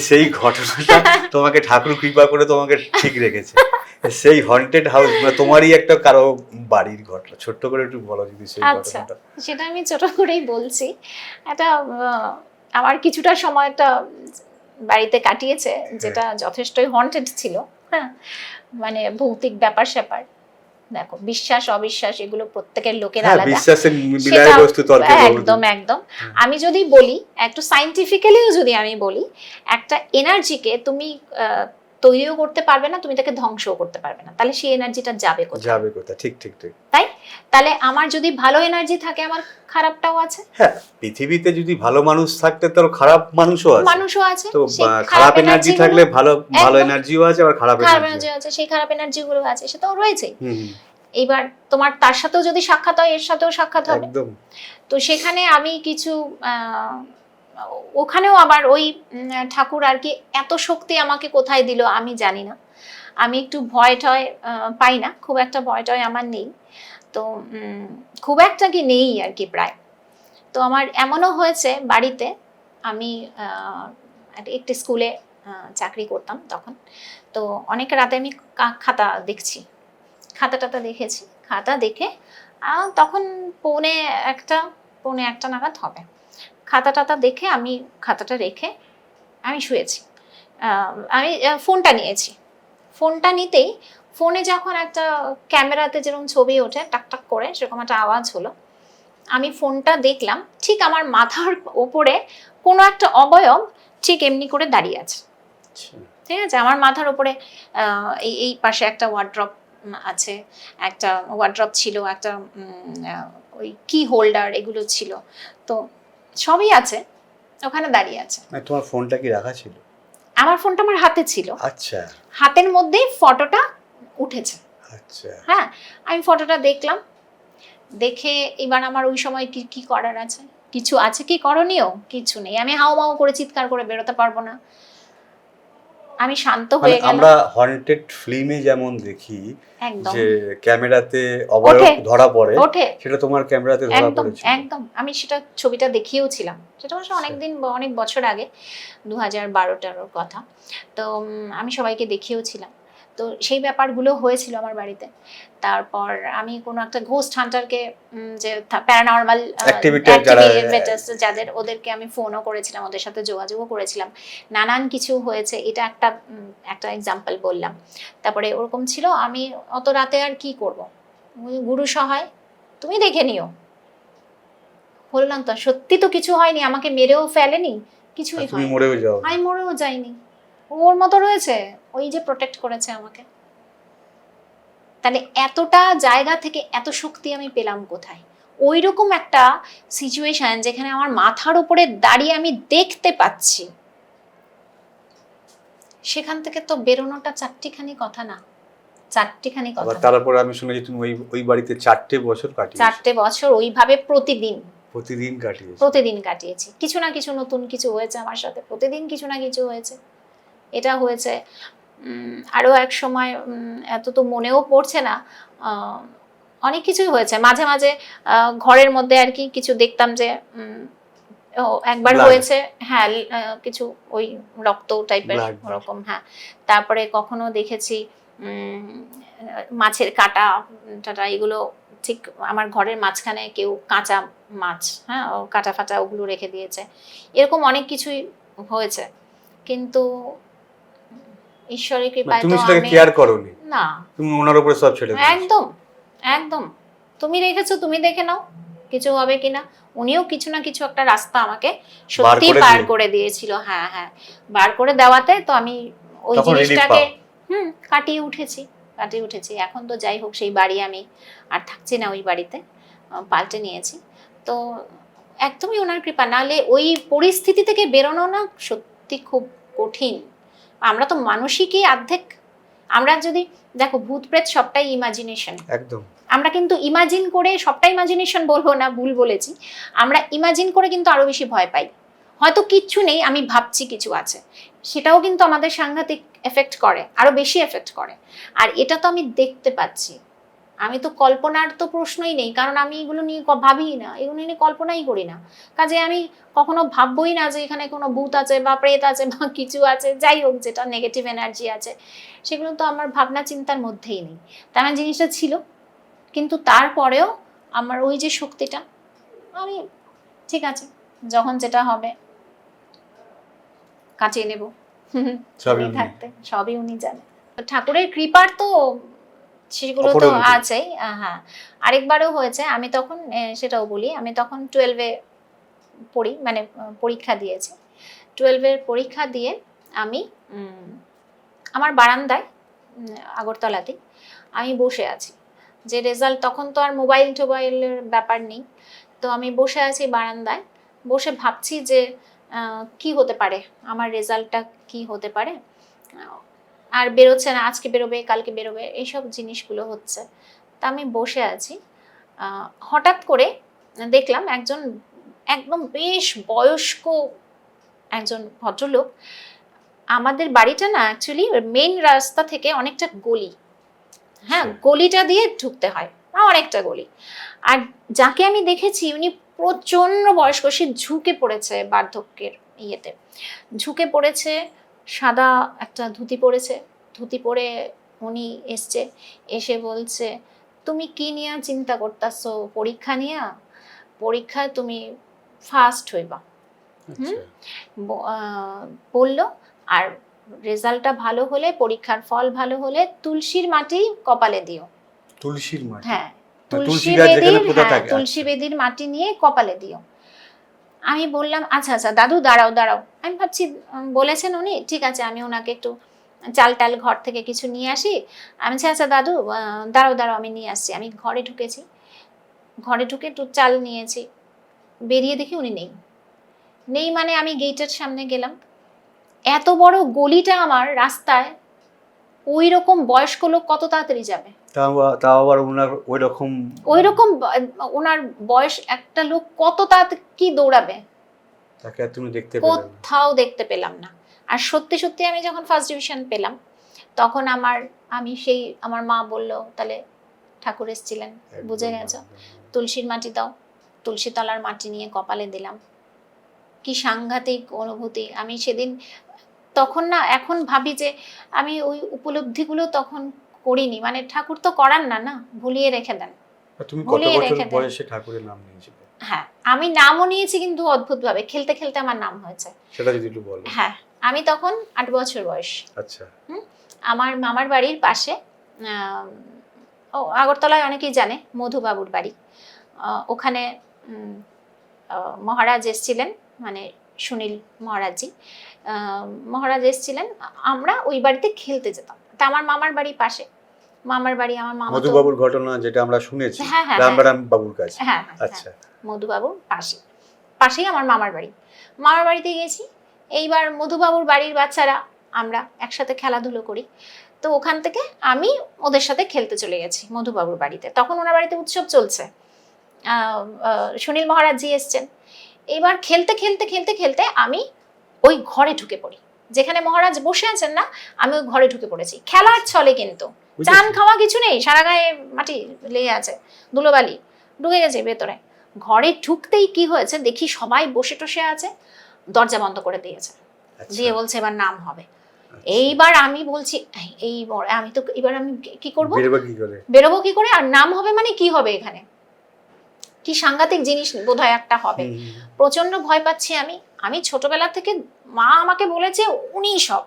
সেই ঘটনাটা তোমাকে ঠাকুর কৃপা করে তোমাকে ঠিক রেখেছে। সেই হন্টেড হাউস মানে তোমারই একটা কারো বাড়ির ঘটনা, ছোট্ট করে একটু বলো যদি সেই ঘটনাটা। সেটা আমি ছোট করেই বলছি। এটা আমার কিছুটা সময় একটা বাড়িতে কাটিয়েছে, যেটা যথেষ্টই হন্টেড ছিল। হ্যাঁ, মানে ভৌতিক ব্যাপার স্যাপার, দেখো বিশ্বাস অবিশ্বাস এগুলো প্রত্যেকের লোকের আলাদা, বিশ্বাসের মিলায় বস্তু তর্কে একদম একদম। আমি যদি বলি একটু সায়েন্টিফিক্যালিও যদি আমি বলি, একটা এনার্জিকে তুমি তৈরিও করতে পারবে না, তুমি তাকে ধ্বংসও করতে পারবে না, তাহলে সেই এনার্জিটা যাবে কোথায়? যাবে কোথায়? ঠিক ঠিক ঠিক। তাই তাহলে আমার যদি ভালো এনার্জি থাকে, আমার খারাপটাও আছে। হ্যাঁ, পৃথিবীতে যদি ভালো মানুষ থাকতে তো খারাপ মানুষও আছে। তো খারাপ এনার্জি থাকলে ভালো এনার্জিও আছে, আর খারাপ এনার্জি আছে। সেই খারাপ এনার্জি গুলো আছে, সেটা তো রয়েছেই। এইবার তোমার তার সাথেও যদি সাক্ষাৎ হয়, এর সাথেও সাক্ষাৎ হবে। একদম। তো সেখানে আমি কিছু ওখানেও আবার ওই ঠাকুর আর কি এত শক্তি আমাকে কোথায় দিল আমি জানি না। আমি একটু ভয় টয় পাই না, খুব একটা ভয় টয় আমার নেই। তো খুব একটা কি নেই আর কি প্রায়। তো আমার এমনও হয়েছে বাড়িতে আমি একটি স্কুলে চাকরি করতাম তখন। তো অনেক রাতে আমি খাতা দেখছি, খাতা দেখেছি। খাতা দেখে তখন পৌনে একটা নাগাদ হবে। খাতা দেখে আমি খাতাটা রেখে আমি শুয়েছি। আমি ফোনটা নিয়েছি। ফোনটা নিতেই ফোনে যখন একটা ক্যামেরাতে যেরকম ছবি ওঠে টাক করে সেরকম একটা আওয়াজ হলো। আমি ফোনটা দেখলাম, ঠিক আমার মাথার ওপরে কোনো একটা অবয়ব ঠিক এমনি করে দাঁড়িয়ে আছে। ঠিক আছে, আমার মাথার ওপরে এই পাশে একটা ওয়ার্ড্রপ আছে, একটা ওয়ার্ড্রপ ছিল, একটা ওই কি হোল্ডার এগুলো ছিল, তো সবই আছে, ওখানে দাঁড়িয়ে আছে। তোমার ফোনটা কি রাখা ছিল? আমার ফোনটা আমার হাতে ছিল। আচ্ছা, হাতের মধ্যেই ফটোটা উঠেছে। আচ্ছা, হ্যাঁ, আমি ফটোটা দেখলাম, দেখে এবার আমার ওই সময় কি করার আছে, কিছু আছে কি করণীয়? কিছু নেই। আমি হাউমাউ করে চিৎকার করে বেরোতে পারবো না। আমি শান্ত হয়ে গেলাম। আমরা হন্টেড ফিল্মে যেমন দেখি একদম যে ক্যামেরাতে অবয়ব ধরা পড়ে, ওঠে, সেটা তোমার ক্যামেরাতে ধরা পড়েছিল? একদম। আমি সেটা ছবিটা দেখিয়েও ছিলাম। সেটা অবশ্য অনেক বছর আগে, 2012-13 কথা। তো আমি সবাইকে দেখিয়েও ছিলাম। তো সেই ব্যাপারগুলো হয়েছিল আমার বাড়িতে। তারপর আমি কোনো একটা ঘোস্ট হান্টারকে, যে প্যারানর্মাল অ্যাক্টিভিটিস যাদের, ওদেরকে আমি ফোনও করেছিলাম, ওদের সাথে যোগাযোগও করেছিলাম। নানান কিছু হয়েছে, এটা একটা এক্সাম্পল বললাম। তারপরে ওরকম ছিল, আমি অত রাতে আর কি করব, গুরু সহায়, তুমি দেখে নিও। বললাম তো সত্যি তো কিছু হয়নি, আমাকে মেরেও ফেলেনি, কিছুই হয়নি, আমি মরেও যাইনি, ওর মতো রয়েছে, ওই যে প্রোটেক্ট করেছে আমাকে। তাহলে এতটা জায়গা থেকে এত শক্তি আমি পেলাম কোথায়? ওই রকম একটা সিচুয়েশন যেখানে আমার মাথার উপরে দাঁড়িয়ে আমি দেখতে পাচ্ছি, সেখান থেকে তো বেরোনোটা চারটিখানি কথা না, চারটিখানি কথা। তারপর আমি শুনেছি তুমি ওই বাড়িতে 4টে বছর কাটিয়েছো। 4টে বছর ওইভাবে প্রতিদিন কাটিয়েছি। কিছু না কিছু নতুন কিছু হয়েছে আমার সাথে, প্রতিদিন কিছু না কিছু হয়েছে। এটা হয়েছে, আরও এক সময়, এত তো মনেও পড়ছে না, অনেক কিছুই হয়েছে। মাঝে মাঝে ঘরের মধ্যে আর কি কিছু দেখতাম যে একবার হয়েছে, হ্যাঁ, কিছু ওই রক্ত টাইপের ওরকম, হ্যাঁ। তারপরে কখনো দেখেছি মাছের কাটা এগুলো ঠিক আমার ঘরের মাঝখানে কেউ কাঁচা মাছ, হ্যাঁ, কাটা ফাটা ওগুলো রেখে দিয়েছে। এরকম অনেক কিছুই হয়েছে, কিন্তু ঈশ্বরের কৃপায় তো আমি কেয়ার করোনি। না, তুমি ওনার উপরে সব ছেড়ে দিয়েছো। একদম তুমি রেখেছো, তুমি দেখে নাও কিছু হবে কিনা। উনিও কিছু না কিছু একটা রাস্তা আমাকে সত্যি বার করে দিয়েছিল। হ্যাঁ, বার করে দেওয়াতে তো আমি ওই জিনিসটাকে কাটিয়ে উঠেছি। এখন তো যাই হোক, সেই বাড়ি আমি আর থাকছি না, ওই বাড়িতে পাল্টে নিয়েছি। তো একদমই ওনার কৃপা, নাহলে ওই পরিস্থিতি থেকে বেরোনো না সত্যি খুব কঠিন। আমরা তো মানুষই কি অর্ধেক, আমরা যদি দেখো ভূত প্রেত সবটাই ইমাজিনেশন। একদম, আমরা কিন্তু ইমাজিন করে, সবটাই ইমাজিনেশন বলবো না, ভুল বলেছি, আমরা ইমাজিন করে কিন্তু আরো বেশি ভয় পাই। হয়তো কিচ্ছু নেই, আমি ভাবছি কিছু আছে, সেটাও কিন্তু আমাদের সাংঘাতিক এফেক্ট করে, আরো বেশি এফেক্ট করে। আর এটা তো আমি দেখতে পাচ্ছি, আমি তো কল্পনার তো প্রশ্নই নেই, কারণ আমি এগুলো নিয়ে ভাবিই না, এগুলো নিয়ে কল্পনাই করি না। কাজে আমি কখনো ভাববই না যে এখানে কোনো ভূত আছে বা প্রেত আছে বা কিছু আছে, যাই হোক, যেটা নেগেটিভ এনার্জি আছে, সেগুলো তো আমার ভাবনা চিন্তার মধ্যেই নেই। তার মানে জিনিসটা ছিল, কিন্তু তারপরেও আমার ওই যে শক্তিটা, আমি ঠিক আছে, যখন যেটা হবে কাটিয়ে নেব, থাকতে সবই উনি জানেন। ঠাকুরের কৃপার তো সেগুলো তো আছেই। হ্যাঁ, আরেকবারও হয়েছে, আমি তখন সেটাও বলি, আমি তখন 12-এ পড়ি, মানে পরীক্ষা দিয়েছি। 12-এর পরীক্ষা দিয়ে আমি আমার বারান্দায় আগরতলাতেই আমি বসে আছি, যে রেজাল্ট, তখন তো আর মোবাইলের ব্যাপার নেই, তো আমি বসে আছি বারান্দায়, বসে ভাবছি যে কি হতে পারে, আমার রেজাল্টটা কি হতে পারে, আর বেরোচ্ছে না, আজকে বেরোবে কালকে বেরোবে, এইসব জিনিসগুলো হচ্ছে। তা আমি বসে আছি, হঠাৎ করে দেখলাম একজন একদম বেশ বয়স্ক একজন ভদ্রলোক, আমাদের বাড়িটা না অ্যাকচুয়ালি মেইন রাস্তা থেকে অনেকটা গলি, হ্যাঁ, গলিটা দিয়ে ঢুকতে হয়, অনেকটা গলি। আর যাকে আমি দেখেছি উনি প্রচন্ড বয়স্ক, সে ঝুঁকে পড়েছে বার্ধক্যের ইয়েতে ঝুঁকে পড়েছে, সাদা একটা ধুতি পরেছে, ধুতি পরে উনি এসছে, এসে বলছে তুমি কি নিয়ে চিন্তা করতেছো, পরীক্ষা নিয়ে, পরীক্ষায় তুমি ফার্স্ট হইবা। আচ্ছা বললো আর রেজাল্টটা ভালো হলে, পরীক্ষার ফল ভালো হলে তুলসীর মাটি কপালে দিও। তুলসীর মাটি? হ্যাঁ, তুলসী গাছ যেখানে পোঁতা থাকে, তুলসী আচ্ছা। বেদির মাটি নিয়ে কপালে দিও। আমি বললাম আচ্ছা আচ্ছা দাদু দাঁড়াও দাঁড়াও, আমি ভাবছি বলেছেন উনি, ঠিক আছে আমি ওনাকে একটু চাল টাল ঘর থেকে কিছু নিয়ে আসি। আমি বলছি আচ্ছা দাদু দাঁড়াও দাঁড়াও আমি নিয়ে আসছি। আমি ঘরে ঢুকেছি, ঘরে ঢুকে একটু চাল নিয়েছি, বেরিয়ে দেখি উনি নেই। নেই মানে আমি গেটের সামনে গেলাম, এত বড় গলিটা আমার রাস্তায়, ওই রকম বয়স্ক লোক কত তাড়াতাড়ি যাবে? তাও আবার ওনার ওই রকম ওনার বয়স একটা লোক কত তাড়াতাড়ি কি দৌড়াবে? তাকে আর তুমি দেখতে পেলে না? কোথাও দেখতে পেলাম না। আর সত্যি সত্যি আমি যখন ফার্স্ট ডিভিশন পেলাম তখন আমার মা বলল তাহলে ঠাকুর এসেছিলেন, বুঝে গেছো, তুলসীর মাটি দাও। তুলসী তলার মাটি নিয়ে কপালে দিলাম। কি সাংঘাতিক অনুভূতি! আমি সেদিন, তখন না, এখন ভাবি যে আমি ওই উপলব্ধিগুলো তখন করিনি, মানে ঠাকুর তো করান না, না ভুলিয়ে রেখে দেন। তুমি কত ভুলিয়ে বছর রেখে দেন। বয়সে ঠাকুরের নাম নিয়েছিলে? হ্যাঁ, আমি নামও নিয়েছি, কিন্তু অদ্ভুতভাবে খেলতে খেলতে আমার নাম হয়েছে। সেটা যদি একটু বলো। হ্যাঁ, আমি তখন 8 বছর বয়স। আচ্ছা। আমার মামার বাড়ির পাশে, আগরতলায় অনেকেই জানে মধুবাবুর বাড়ি, ওখানে মহারাজ এসছিলেন, মানে সুনীল মহারাজজি, মহারাজ এসছিলেন। আমরা ওই বাড়িতে খেলতে যেতাম। তা আমার মামার বাড়ি পাশে, মামার বাড়ি, আমার মামা মধুবাবুর ঘটনা যেটা আমরা শুনেছি, হ্যাঁ হ্যাঁ রামরাম বাবুর কাছে। হ্যাঁ, আচ্ছা, মধুবাবুর পাশেই আমার মামার বাড়ি। মামার বাড়িতে গেছি, এইবার মধুবাবুর বাড়ির বাচ্চারা আমরা একসাথে খেলাধুলো করি, তো ওখান থেকে আমি ওদের সাথে খেলতে চলে গেছি মধুবাবুর বাড়িতে। তখন ওনার বাড়িতে উৎসব চলছে, সুনীল মহারাজজি এসছেন। এবার খেলতে খেলতে খেলতে খেলতে আমি ওই ঘরে ঢুকে পড়ি, যেখানে মহারাজ বসে আছেন না, আমি ওই ঘরে ঢুকে পড়েছি খেলার ছলে। কিন্তু চান খাওয়া কিছু নেই, সারা গায়ে মাটি লেগে আছে, ধুলোবালি, ঢুকে গেছে ভেতরে। ঘরে ঢুকতেই কি হয়েছে দেখি, সবাই বসে টসে আছে, দরজা বন্ধ করে দিয়েছে, দিয়ে বলছে এবার নাম হবে। এইবার আমি বলছি আমি তো এবার আমি কি করবো, বেরোবো কি করে, আর নাম হবে মানে কি হবে, এখানে কি সাংঘাতিক জিনিস বোধহয় একটা হবে। প্রচন্ড ভয় পাচ্ছি আমি ছোটবেলা থেকে মা আমাকে বলেছে উনি সব।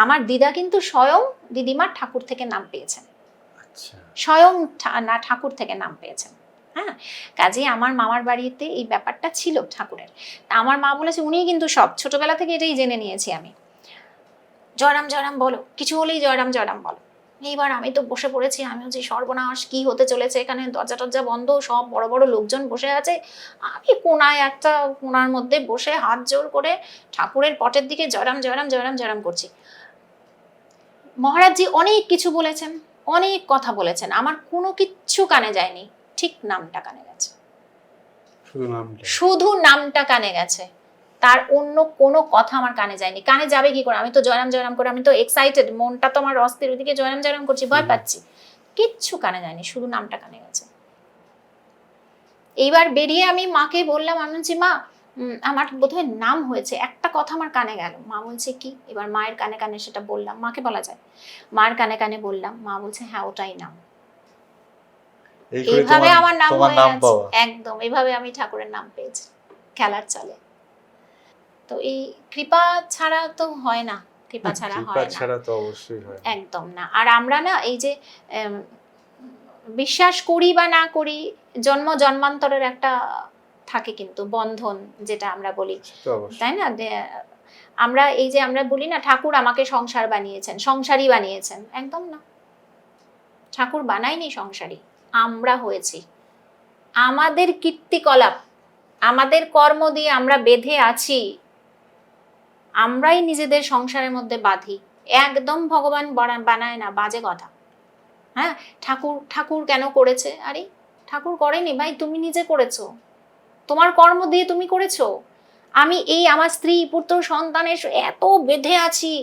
আমার দিদা কিন্তু স্বয়ং দিদিমা ঠাকুর থেকে নাম পেয়েছেন, স্বয়ং না ঠাকুর থেকে নাম পেয়েছেন। হ্যাঁ, কাজে আমার মামার বাড়িতে এই ব্যাপারটা ছিল ঠাকুরের। তা আমার মা বলেছে উনিই কিন্তু সব, ছোটবেলা থেকে এটাই জেনে নিয়েছি আমি। জয়রাম জয়রাম বলো, কিছু হলেই জয়রাম জয়রাম বলো। এইবার আমি তো বসে পড়েছি, আমি হচ্ছে সর্বনাশ, কি হতে চলেছে এখানে, দরজা টরজা বন্ধ, সব বড় বড় লোকজন বসে আছে, আমি কোনার মধ্যে বসে হাত জোর করে ঠাকুরের পটের দিকে জয়রাম জয়রাম জয়রাম জয়রাম করছি। মহারাজজি অনেক কিছু বলেছেন, অনেক কথা বলেছেন, আমার কোনো কিচ্ছু কানে যায়নি, ঠিক নামটা কানে গেছে, শুধু নামটা কানে গেছে, তার অন্য কোনো কথা আমার কানে যায়নি। কানে যাবে কি করে, আমি তো জয়রাম জয়রাম করে, আমি তো এক্সাইটেড, মনটা তো আমার অস্থির, ওইদিকে জয়রাম জয়রাম করছি, ভয় পাচ্ছি, কিচ্ছু কানে যায়নি, শুধু নামটা কানে গেছে। এইবার বেরিয়ে আমি মাকে বললাম, আমি বলছি মা আমার বোধহয় নাম হয়েছে, একটা কথা আমার কানে গেল। মা বলছে কি? এবার মায়ের কানে কানে সেটা বললাম, মাকে বলা যায়, মার কানে কানে বললাম, মা বলছে হ্যাঁ ওটাই নাম। এইভাবে আমার নাম হয়ে গেছে, একদম এইভাবে আমি ঠাকুরের নাম পেয়েছি খেলার চলে। তো এই কৃপা ছাড়া তো হয় না, কৃপা ছাড়া হয় না, ছাড়া তো অবশ্যই হয় একদম না। আর আমরা না এই যে বিশ্বাস করি বা না করি, জন্ম জন্মান্তরের একটা থাকে কিন্তু বন্ধন, যেটা আমরা বলি, তাই না? আমরা এই যে আমরা বলি না ঠাকুর আমাকে সংসার বানিয়েছেন, সংসারী বানিয়েছেন, একদম না, ঠাকুর বানায়নি সংসারী, আমরা হয়েছি। আমাদের কীর্তিকলাপ, আমাদের কর্ম দিয়ে আমরা বেঁধে আছি, আমরাই নিজেদের সংসারের মধ্যে বাঁধি, একদম ভগবান বানায় না, বাজে কথা। হ্যাঁ, ঠাকুর কেন করেছে? আরে ঠাকুর করেনি ভাই, তুমি নিজে করেছো, তোমার কর্ম দিয়ে তুমি করেছো। আমি এই আমার স্ত্রী পুত্র সন্তানের এত বেঁধে আছি,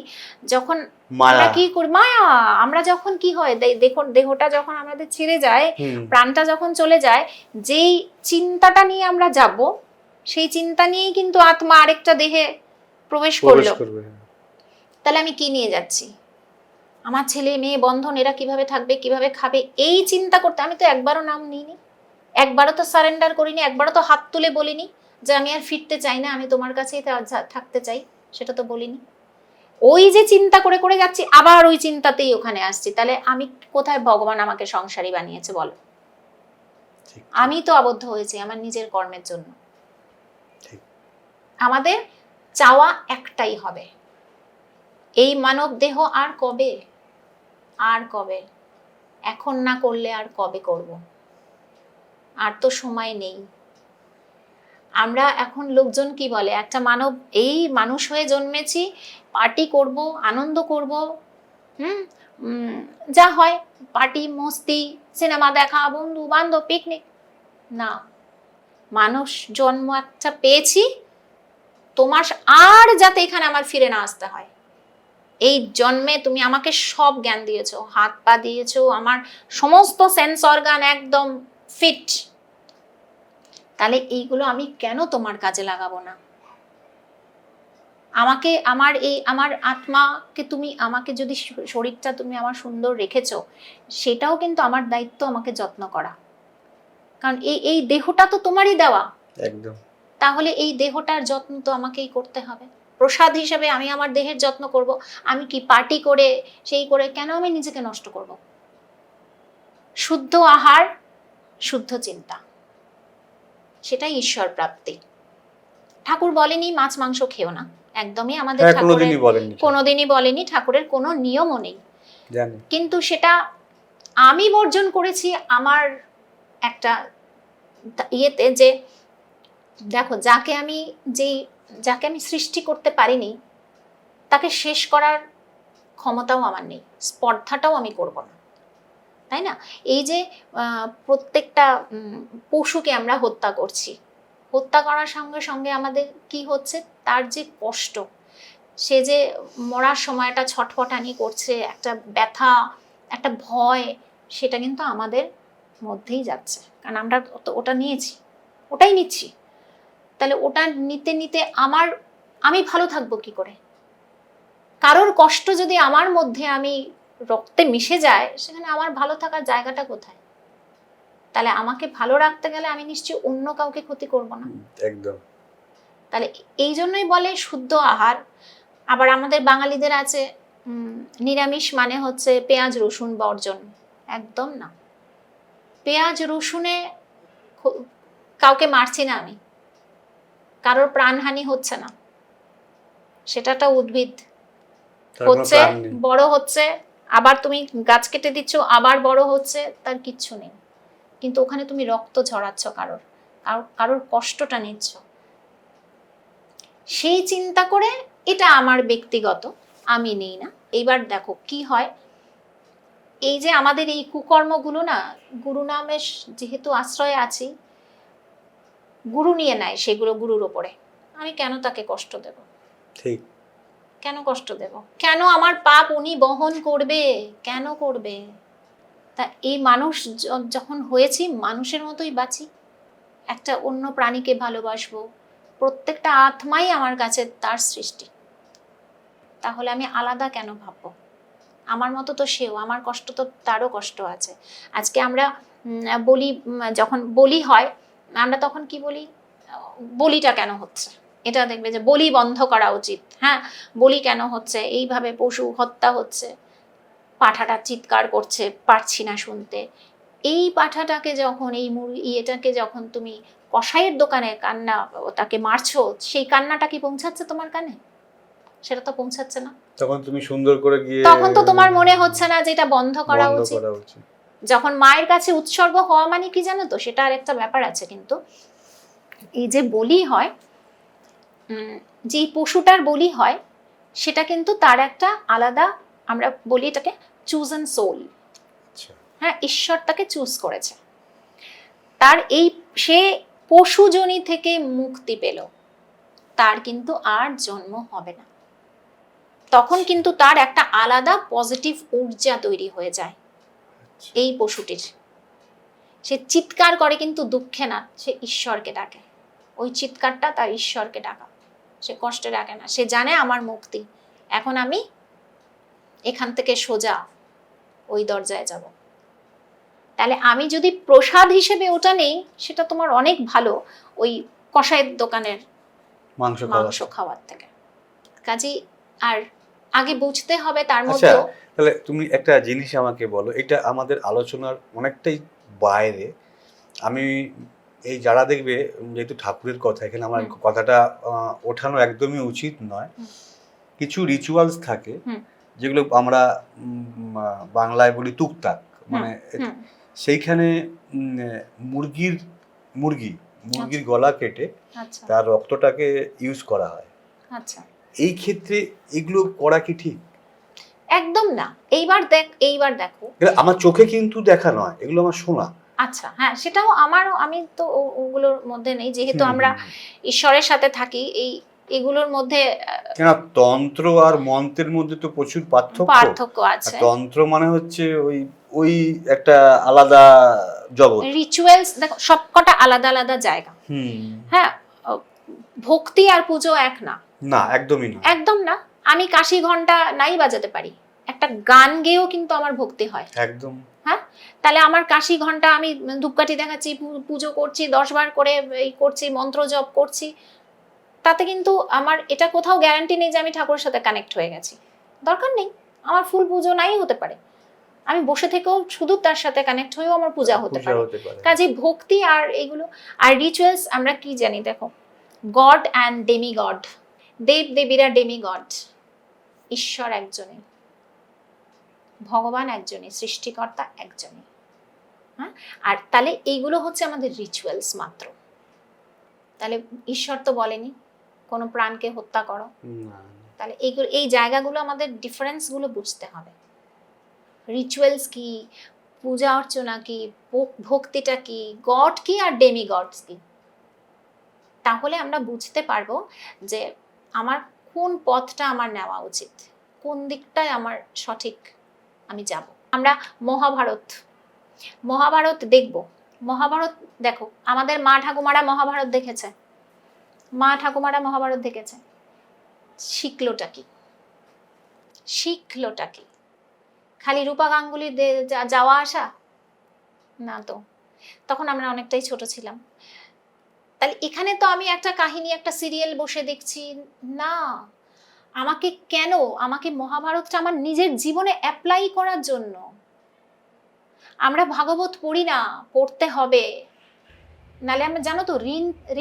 যখন আমরা কি করি, মায়া, আমরা যখন কি হয় দেখুন, দেহটা যখন আমাদের ছেড়ে যায়, প্রাণটা যখন চলে যায়, যেই চিন্তাটা নিয়ে আমরা যাব, সেই চিন্তা নিয়েই কিন্তু আত্মা আরেকটা দেহে প্রবেশ প্রবেশ করলো। করবে। তাহলে আমি কি নিয়ে যাচ্ছি? আমার ছেলে মেয়ে বন্ধন, এরা কিভাবে থাকবে, কিভাবে খাবে, এই চিন্তা করতে আমি তো একবারও নাম নিইনি, একবারও তো সারেন্ডার করিনি, একবারও তো হাত তুলে বলিনি যে আমি আর ফিরতে চাই না, আমি তোমার কাছেই থাকতে চাই, সেটা তো বলিনি। ওই যে চিন্তা করে করে যাচ্ছি, আবার ওই চিন্তাতেই ওখানে আসছি। তাহলে আমি কোথায় ভগবান আমাকে সংসারী বানিয়েছে বলো? ঠিক, আমি তো আবদ্ধ হয়েছি আমার নিজের কর্মের জন্য। ঠিক। আমাদের চাওয়া একটাই হবে, এই মানব দেহ আর কবে, আর কবে, এখন না করলে আর কবে করব? আর তো সময় নেই। আমরা এখন লোকজন কি বলে, একটা মানব, এই মানুষ হয়ে জন্মেছি, পার্টি করব, আনন্দ করব, যা হয় পার্টি, মস্তি, সিনেমা দেখা, বন্ধু বান্ধব, পিকনিক। না, মানুষ জন্ম একটা পেয়েছি, তোমার আর যাতে এখানে আমার ফিরে না আসতে হয়। এই জন্মে তুমি আমাকে সব জ্ঞান দিয়েছো, হাত পা দিয়েছো, আমার সমস্ত সেন্স অর্গান একদম ফিট, তাহলে এইগুলো আমি কেন তোমার কাজে লাগাবো না? আমাকে আমার আত্মাকে তুমি, আমাকে যদি শরীরটা তুমি আমার সুন্দর রেখেছো, সেটাও কিন্তু আমার দায়িত্ব আমাকে যত্ন করা, কারণ এই দেহটা তো তোমারই দেওয়া। একদম। তাহলে এই দেহটার যত্ন তো আমাকেই করতে হবে। প্রসাদ হিসেবে আমি আমার দেহের যত্ন করব। আমি কি পার্টি করে সেই করে কেন আমি নিজেকে নষ্ট করব? শুদ্ধ আহার, শুদ্ধ চিন্তা, সেটাই ঈশ্বর প্রাপ্তি। ঠাকুর বলেনি মাছ মাংস খেও না, একদমই আমাদের ঠাকুরের কোনোদিনই বলেনি, ঠাকুরের কোনো নিয়মও নেই, কিন্তু সেটা আমি বর্জন করেছি আমার একটা ইয়েতে, যে দেখো যাকে আমি সৃষ্টি করতে পারিনি, তাকে শেষ করার ক্ষমতাও আমার নেই, স্পর্ধাটাও আমি করব না, তাই না? এই যে প্রত্যেকটা পশুকে আমরা হত্যা করছি, হত্যা করার সঙ্গে সঙ্গে আমাদের কি হচ্ছে, তার যে কষ্ট, সে যে মরার সময়টা ছটফটানি করছে, একটা ব্যথা, একটা ভয়, সেটা কিন্তু আমাদের মধ্যেই যাচ্ছে, কারণ আমরা ওটা নিয়েছি, ওটাই নিচ্ছি। তাহলে ওটা নিতে নিতে আমি ভালো থাকবো কি করে? কারোর কষ্ট যদি আমার মধ্যে আমি রক্তে মিশে যায়, সেখানে আমার ভালো থাকার জায়গাটা কোথায়? তাহলে আমাকে ভালো রাখতে গেলে আমি নিশ্চয়ই অন্য কাউকে ক্ষতি করব না। একদম। তাহলে এই জন্যই বলে শুদ্ধ আহার। আবার আমাদের বাঙালিদের আছে নিরামিষ মানে হচ্ছে পেঁয়াজ রসুন বর্জন, একদম না। পেঁয়াজ রসুনে কাউকে মারছি না আমি, কারোর প্রাণহানি হচ্ছে না, সেটা একটা উদ্ভিদ, হচ্ছে, বড় হচ্ছে, আবার তুমি গাছ কেটে দিচ্ছ, আবার বড় হচ্ছে, তার কিচ্ছু নেই, কিন্তু ওখানে তুমি রক্ত ঝরাচ্ছ, কারোর কষ্টটা নিচ্ছ। সেই চিন্তা করে, এটা আমার ব্যক্তিগত, আমি নেই না। এইবার দেখো কি হয়, এই যে আমাদের এই কুকর্মগুলো না, গুরু নামের যেহেতু আশ্রয়ে আছি, গুরু নিয়ে নেয় সেগুলো গুরুর ওপরে, আমি কেন তাকে কষ্ট দেব? ঠিক, কেন কষ্ট দেব? কেন আমার পাপ উনি বহন করবে? কেন করবে? তা এই মানুষ যখন হয়েছি, মানুষের মতোই বাঁচি, একটা অন্য প্রাণীকে ভালোবাসবো, প্রত্যেকটা আত্মাই আমার কাছে তার সৃষ্টি, তাহলে আমি আলাদা কেন ভাববো? আমার মতো তো সেও, আমার কষ্ট তো তারও কষ্ট আছে। আজকে আমরা বলি, যখন বলি হয়, আমরা তখন কি বলি, বলিটা কেন হচ্ছে, এটা দেখবে যে বলি বন্ধ করা উচিত। হ্যাঁ, বলি কেন হচ্ছে, এইভাবে পশু হত্যা হচ্ছে, পাঁঠাটা চিৎকার করছে, পারছি না শুনতে। এই পাঁঠাটাকে যখন, এই এটাকে যখন তুমি কসাইয়ের দোকানে কান্না, তাকে মারছো, সেই কান্নাটা কি পৌঁছাচ্ছে তোমার কানে? সেটা তো পৌঁছাচ্ছে না। তখন তুমি সুন্দর করে গিয়ে, তখন তো তোমার মনে হচ্ছে না যে এটা বন্ধ করা উচিত। যখন মায়ের কাছে উৎসর্গ হওয়া মানে কি জানো তো, সেটা আর একটা ব্যাপার আছে। কিন্তু এই যে বলি হয়, যে পশুটার বলি হয়, সেটা কিন্তু তার একটা আলাদা, আমরা বলি এটাকে চুজেন সোল। হ্যাঁ, ঈশ্বর তাকে চুজ করেছে, তার এই সে পশুজনি থেকে মুক্তি পেল, তার কিন্তু আর জন্ম হবে না। তখন কিন্তু তার একটা আলাদা পজিটিভ ঊর্জা তৈরি হয়ে যায় এই পশুটির। সে চিৎকার করে কিন্তু দুঃখে না, সে ঈশ্বরকে ডাকে। ওই চিৎকারটা তার ঈশ্বরকে ডাকা। সে কষ্টে ডাকে না, সে জানে আমার মুক্তি, এখন আমি এখান থেকে সোজা ওই দরজায় যাব। তাহলে আমি যদি প্রসাদ হিসেবে ওটা নেই, সেটা তোমার অনেক ভালো ওই কসাইয়ের দোকানের মাংস খাওয়ার থেকে। কাজেই আর আগে বুঝতে হবে তার মধ্যে। তাহলে তুমি একটা জিনিস আমাকে বলো, এটা আমাদের আলোচনার অনেকটাই বাইরে। আমি এই যারা দেখবে, যেহেতু ঠাকুরের কথা, এখানে আমার কথাটা ওঠানো একদমই উচিত নয়। কিছু রিচুয়ালস থাকে যেগুলো আমরা বাংলায় বলি তুকতাক, মানে সেইখানে মুরগির গলা কেটে তার রক্তটাকে ইউজ করা হয়। আচ্ছা, এই ক্ষেত্রে এগুলো করা কি ঠিক? একদম না। এইবার দেখো, আমার চোখে কিন্তু দেখা নয়, এগুলো আমার শোনা। আচ্ছা, হ্যাঁ, সেটাও আমারও, আমি তো ওগুলোর মধ্যে নেই, যেহেতু আমরা ঈশ্বরের সাথে থাকি। এগুলোর মধ্যে কেন, তন্ত্র আর মন্ত্রের মধ্যে তো প্রচুর পার্থক্য আছে। তন্ত্র মানে হচ্ছে ওই একটা আলাদা জগৎ, রিচুয়ালস দেখো সবকটা আলাদা আলাদা জায়গা। হ্যাঁ, ভক্তি আর পুজো এক না, না একদমই না, একদম না। আমি কাশি ঘন্টা নাই বাজাতে পারি, একটা গান গেয়েও কিন্তু আমার ভক্তি হয়, একদম। হ্যাঁ, তাহলে আমার কাশি ঘন্টা, আমি ধূপকাঠি দেখাচ্ছি, পুজো করছি, 10 বার করে এই করছি, মন্ত্র জপ করছি, তাতে কিন্তু আমার এটা কোথাও গ্যারান্টি নেই যে আমি ঠাকুরের সাথে কানেক্ট হয়ে গেছি। দরকার নেই, আমার ফুল পুজো নাই হতে পারে, আমি বসে থেকেও শুধু তার সাথে কানেক্ট হয়েও আমার পূজা হতে পারে। কাজে ভক্তি আর এগুলো আর রিচুয়ালস আমরা কি জানি, দেখো, গড অ্যান্ড ডেমি গড, দেব দেবীরা ডেমি গড, ঈশ্বর একজনই, ভগবান একজনই, সৃষ্টিকর্তা একজনই। হ্যাঁ, আর তাহলে এইগুলো হচ্ছে আমাদের রিচুয়ালস মাত্র। তাহলে ঈশ্বর তো বলেনি কোনো প্রাণকে হত্যা করো। তাহলে এই জায়গাগুলো আমাদের ডিফারেন্সগুলো বুঝতে হবে। রিচুয়ালস কি, পূজা অর্চনা কি, ভক্তিটা কি, গড কি আর ডেমি গডস কি, তাহলে আমরা বুঝতে পারবো যে আমার কোন পথটা আমার নেওয়া উচিত, কোন দিকটায় আমার সঠিক আমি যাব। আমরা মহাভারত দেখব। মহাভারত দেখো, আমাদের মা ঠাকুমারা মহাভারত দেখেছে, শিখলোটা কি? খালি রূপা গাঙ্গুলির যাওয়া আসা না তো, তখন আমরা অনেকটাই ছোট ছিলাম। তাহলে এখানে তো আমি একটা কাহিনী, একটা সিরিয়াল বসে দেখছি না, আমাকে মহাভারতটা আমার নিজের জীবনে অ্যাপ্লাই করার জন্য। আমরা ভাগবত পড়ি না, পড়তে হবে, নালে আমরা, জানো তো,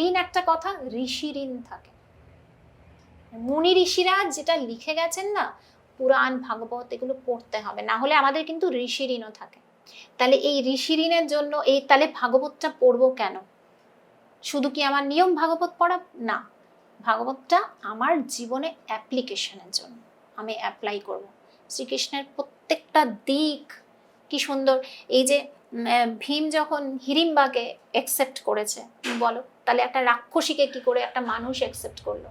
ঋণ একটা কথা, ঋষি ঋণ থাকে। মুনি ঋষিরা যেটা লিখে গেছেন না, পুরাণ ভাগবত, এগুলো পড়তে হবে, না হলে আমাদের কিন্তু ঋষি ঋণও থাকে। তাহলে এই ঋষি ঋণের জন্য তাহলে ভাগবতটা পড়বো কেন? শুধু কি আমার নিয়ম ভাগবত পড়া না, ভাগবতটা আমার জীবনে অ্যাপ্লিকেশনের জন্য, আমি অ্যাপ্লাই করব। শ্রীকৃষ্ণের প্রত্যেকটা দিক কি সুন্দর। এই যে ভীম যখন হিড়িম্বাকে অ্যাকসেপ্ট করেছে, বলো, তাহলে একটা রাক্ষসীকে কি করে একটা মানুষ অ্যাকসেপ্ট করলো?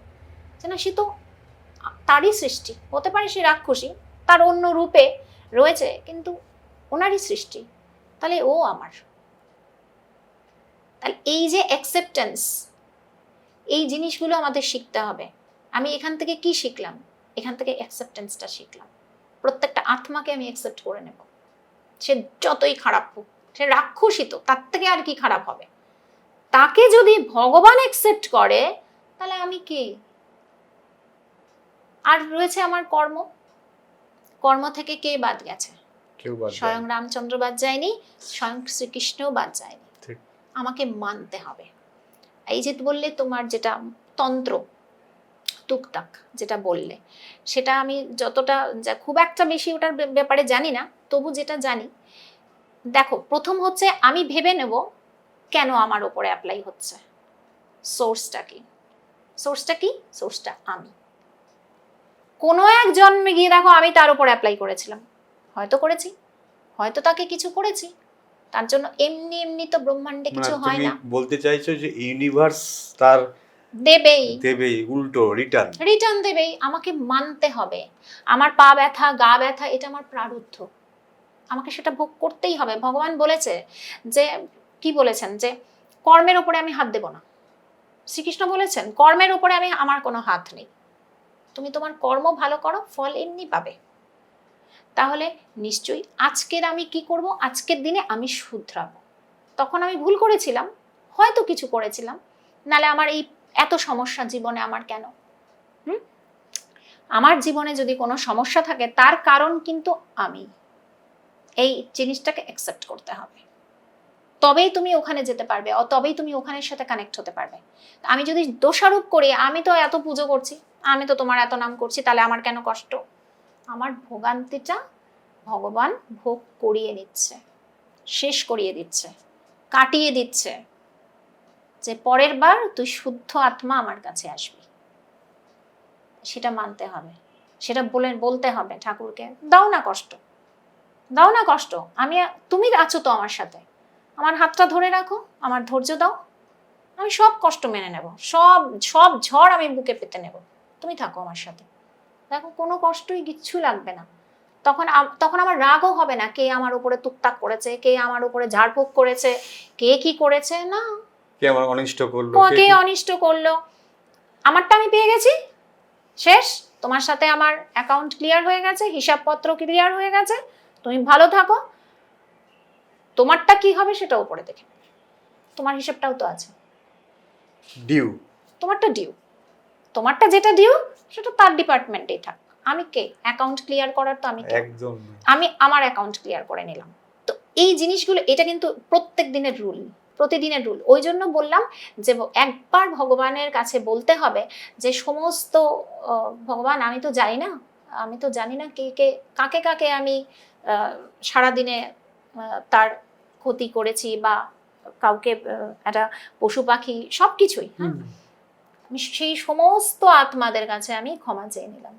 যে না, সে তো তারই সৃষ্টি, হতে পারে সে রাক্ষসী, তার অন্য রূপে রয়েছে, কিন্তু ওনারই সৃষ্টি, তাহলে ও আমার। তাহলে এই যে অ্যাকসেপ্টেন্স, এই জিনিসগুলো আমাদের শিখতে হবে। আমি এখান থেকে কি শিখলাম? এখান থেকে অ্যাকসেপ্টেন্সটা শিখলাম। প্রত্যেকটা আত্মাকে আমি অ্যাকসেপ্ট করে নেব, সে যতই খারাপ হোক, সে রাক্ষসী তো, তার থেকে আর কি খারাপ হবে? তাকে যদি ভগবান অ্যাকসেপ্ট করে, তাহলে আমি কি? আর রয়েছে আমার কর্ম থেকে কে বাদ গেছে? স্বয়ং রামচন্দ্র বাদ যায়নি, স্বয়ং শ্রীকৃষ্ণও বাদ যায়নি। আমাকে মানতে হবে। এই যে বললে তোমার যেটা তন্ত্র তুকতাক যেটা বললে, সেটা আমি যতটা খুব একটা বেশি ওটার ব্যাপারে জানি না, তবু যেটা জানি, দেখো, প্রথম হচ্ছে আমি ভেবে নেব কেন আমার ওপরে অ্যাপ্লাই হচ্ছে, সোর্সটা কি? সোর্সটা আমি। কোনো এক জন্মে গিয়ে দেখো আমি তার উপর অ্যাপ্লাই করেছিলাম, হয়তো করেছি, হয়তো তাকে কিছু করেছি, তার জন্য এমনি তো ব্রহ্মাণ্ডে কিছু হয় না। বলতে চাইছো যে ইউনিভার্স তার দেবেই উল্টো রিটার্ন দেবেই। আমাকে মানতে হবে, আমার পা ব্যথা, গা ব্যথা, এটা আমার প্রারব্ধ, আমাকে সেটা ভোগ করতেই হবে। ভগবান বলেছে যে, কি বলেছেন, যে কর্মের ওপরে আমি হাত দেব না, শ্রীকৃষ্ণ বলেছেন কর্মের উপরে আমার কোনো হাত নেই, তুমি তোমার কর্ম ভালো করো, ফল এমনি পাবে। তাহলে নিশ্চয়ই আজকের আমি কি করব, আজকের দিনে আমি শুধরাবো। তখন আমি ভুল করেছিলাম, হয়তো কিছু করেছিলাম, নালে আমার এই এত সমস্যা জীবনে আমার কেন? আমার জীবনে যদি কোনো সমস্যা থাকে তার কারণ কিন্তু আমি, এই জিনিসটাকে অ্যাকসেপ্ট করতে হবে, তবেই তুমি ওখানে যেতে পারবে, তবেই তুমি ওখানের সাথে কানেক্ট হতে পারবে। আমি যদি দোষারোপ করি, আমি তো এত পুজো করছি, আমি তো তোমার এত নাম করছি, তাহলে আমার কেন কষ্ট? আমার ভোগান্তিটা ভগবান ভোগ করিয়ে নিচ্ছে, শেষ করিয়ে দিচ্ছে, কাটিয়ে দিচ্ছে, যে পরের বার তুই শুদ্ধ আত্মা আমার কাছে আসবি। সেটা মানতে হবে, সেটা বলতে হবে ঠাকুরকে, দাও না কষ্ট, দাও না কষ্ট, তুমি আছো তো আমার সাথে, আমার হাতটা ধরে রাখো, আমার ধৈর্য দাও, আমি সব কষ্ট মেনে নেব, সব সব ঝড় আমি বুকে পেতে নেব, তুমি থাকো আমার সাথে। দেখো কোনো কষ্টই কিচ্ছু লাগবে না। তখন আমার রাগও হবে না, কে আমার উপরে তুকতাক করেছে, কে আমার উপরে ঝাড়ফুঁক করেছে, কে কি করেছে, না, কে আমার অনিষ্ট করলো, কে অনিষ্ট করলো, আমারটা আমি পেয়ে গেছি, শেষ। তোমার সাথে আমার অ্যাকাউন্ট ক্লিয়ার হয়ে গেছে, হিসাবপত্র ক্লিয়ার হয়ে গেছে, তুমি ভালো থাকো, তোমারটা কি হবে সেটা উপরে দেখে, তোমার হিসাবটাও তো আছে, ডিউ, তোমারটা ডিউ, তোমারটা যেটা ডিউ সেটা তার ডিপার্টমেন্টেই থাক, আমি কে অ্যাকাউন্ট ক্লিয়ার করার? তো আমি কে? একদম আমি আমার অ্যাকাউন্ট ক্লিয়ার করে নিলাম। তো এই জিনিসগুলো, এটা কিন্তু প্রত্যেক দিনের রুল, প্রতিদিনের রুল। ওই জন্য বললাম যে একবার ভগবানের কাছে বলতে হবে যে সমস্ত ভগবান আমি তো জানি না, আমি তো জানি না কাকে কাকে আমি সারাদিনে তার ক্ষতি করেছি, বা কাউকে একটা পশু পাখি সব কিছুই, হ্যাঁ, আমি সেই সমস্ত আত্মাদের কাছে আমি ক্ষমা চেয়ে নিলাম,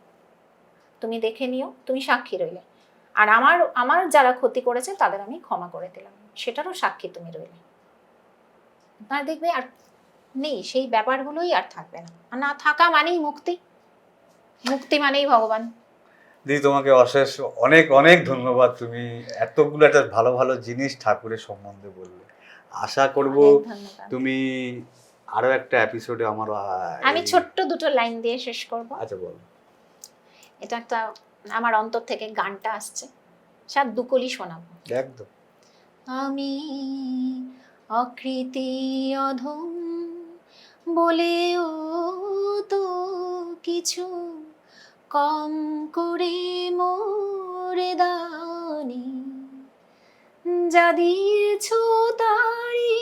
তুমি দেখে নিও, তুমি সাক্ষী রইলে, আর আমার যারা ক্ষতি করেছে তাদের আমি ক্ষমা করে দিলাম, সেটারও সাক্ষী তুমি রইলে। না দেখবে আর নেই, সেই ব্যাপারগুলোই আর থাকবে না, আর না থাকা মানেই মুক্তি, মুক্তি মানেই ভগবান। দিদি তোমাকে অশেষ অনেক অনেক ধন্যবাদ, তুমি এতগুলো একটা ভালো ভালো জিনিস ঠাকুরের সম্বন্ধে বললে। আশা করব তুমি আরো একটা এপিসোডে আমার আমি ছোট্ট দুটো লাইন দিয়ে শেষ করব। আচ্ছা বল। এটা একটা আমার অন্তর থেকে গানটা আসছে, সাত দুকলি শোনাবো একদম। আমি অকৃতি অধম বলেও তো কিছু কম করে মোরে দানি, যা দিয়েছ তারি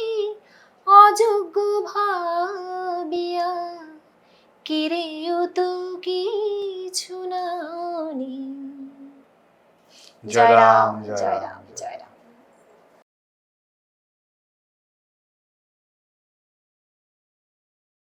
অযোগ্য ভাবিয়া কিরেও তো কিছু নানি। জয় রাম, জয় রাম।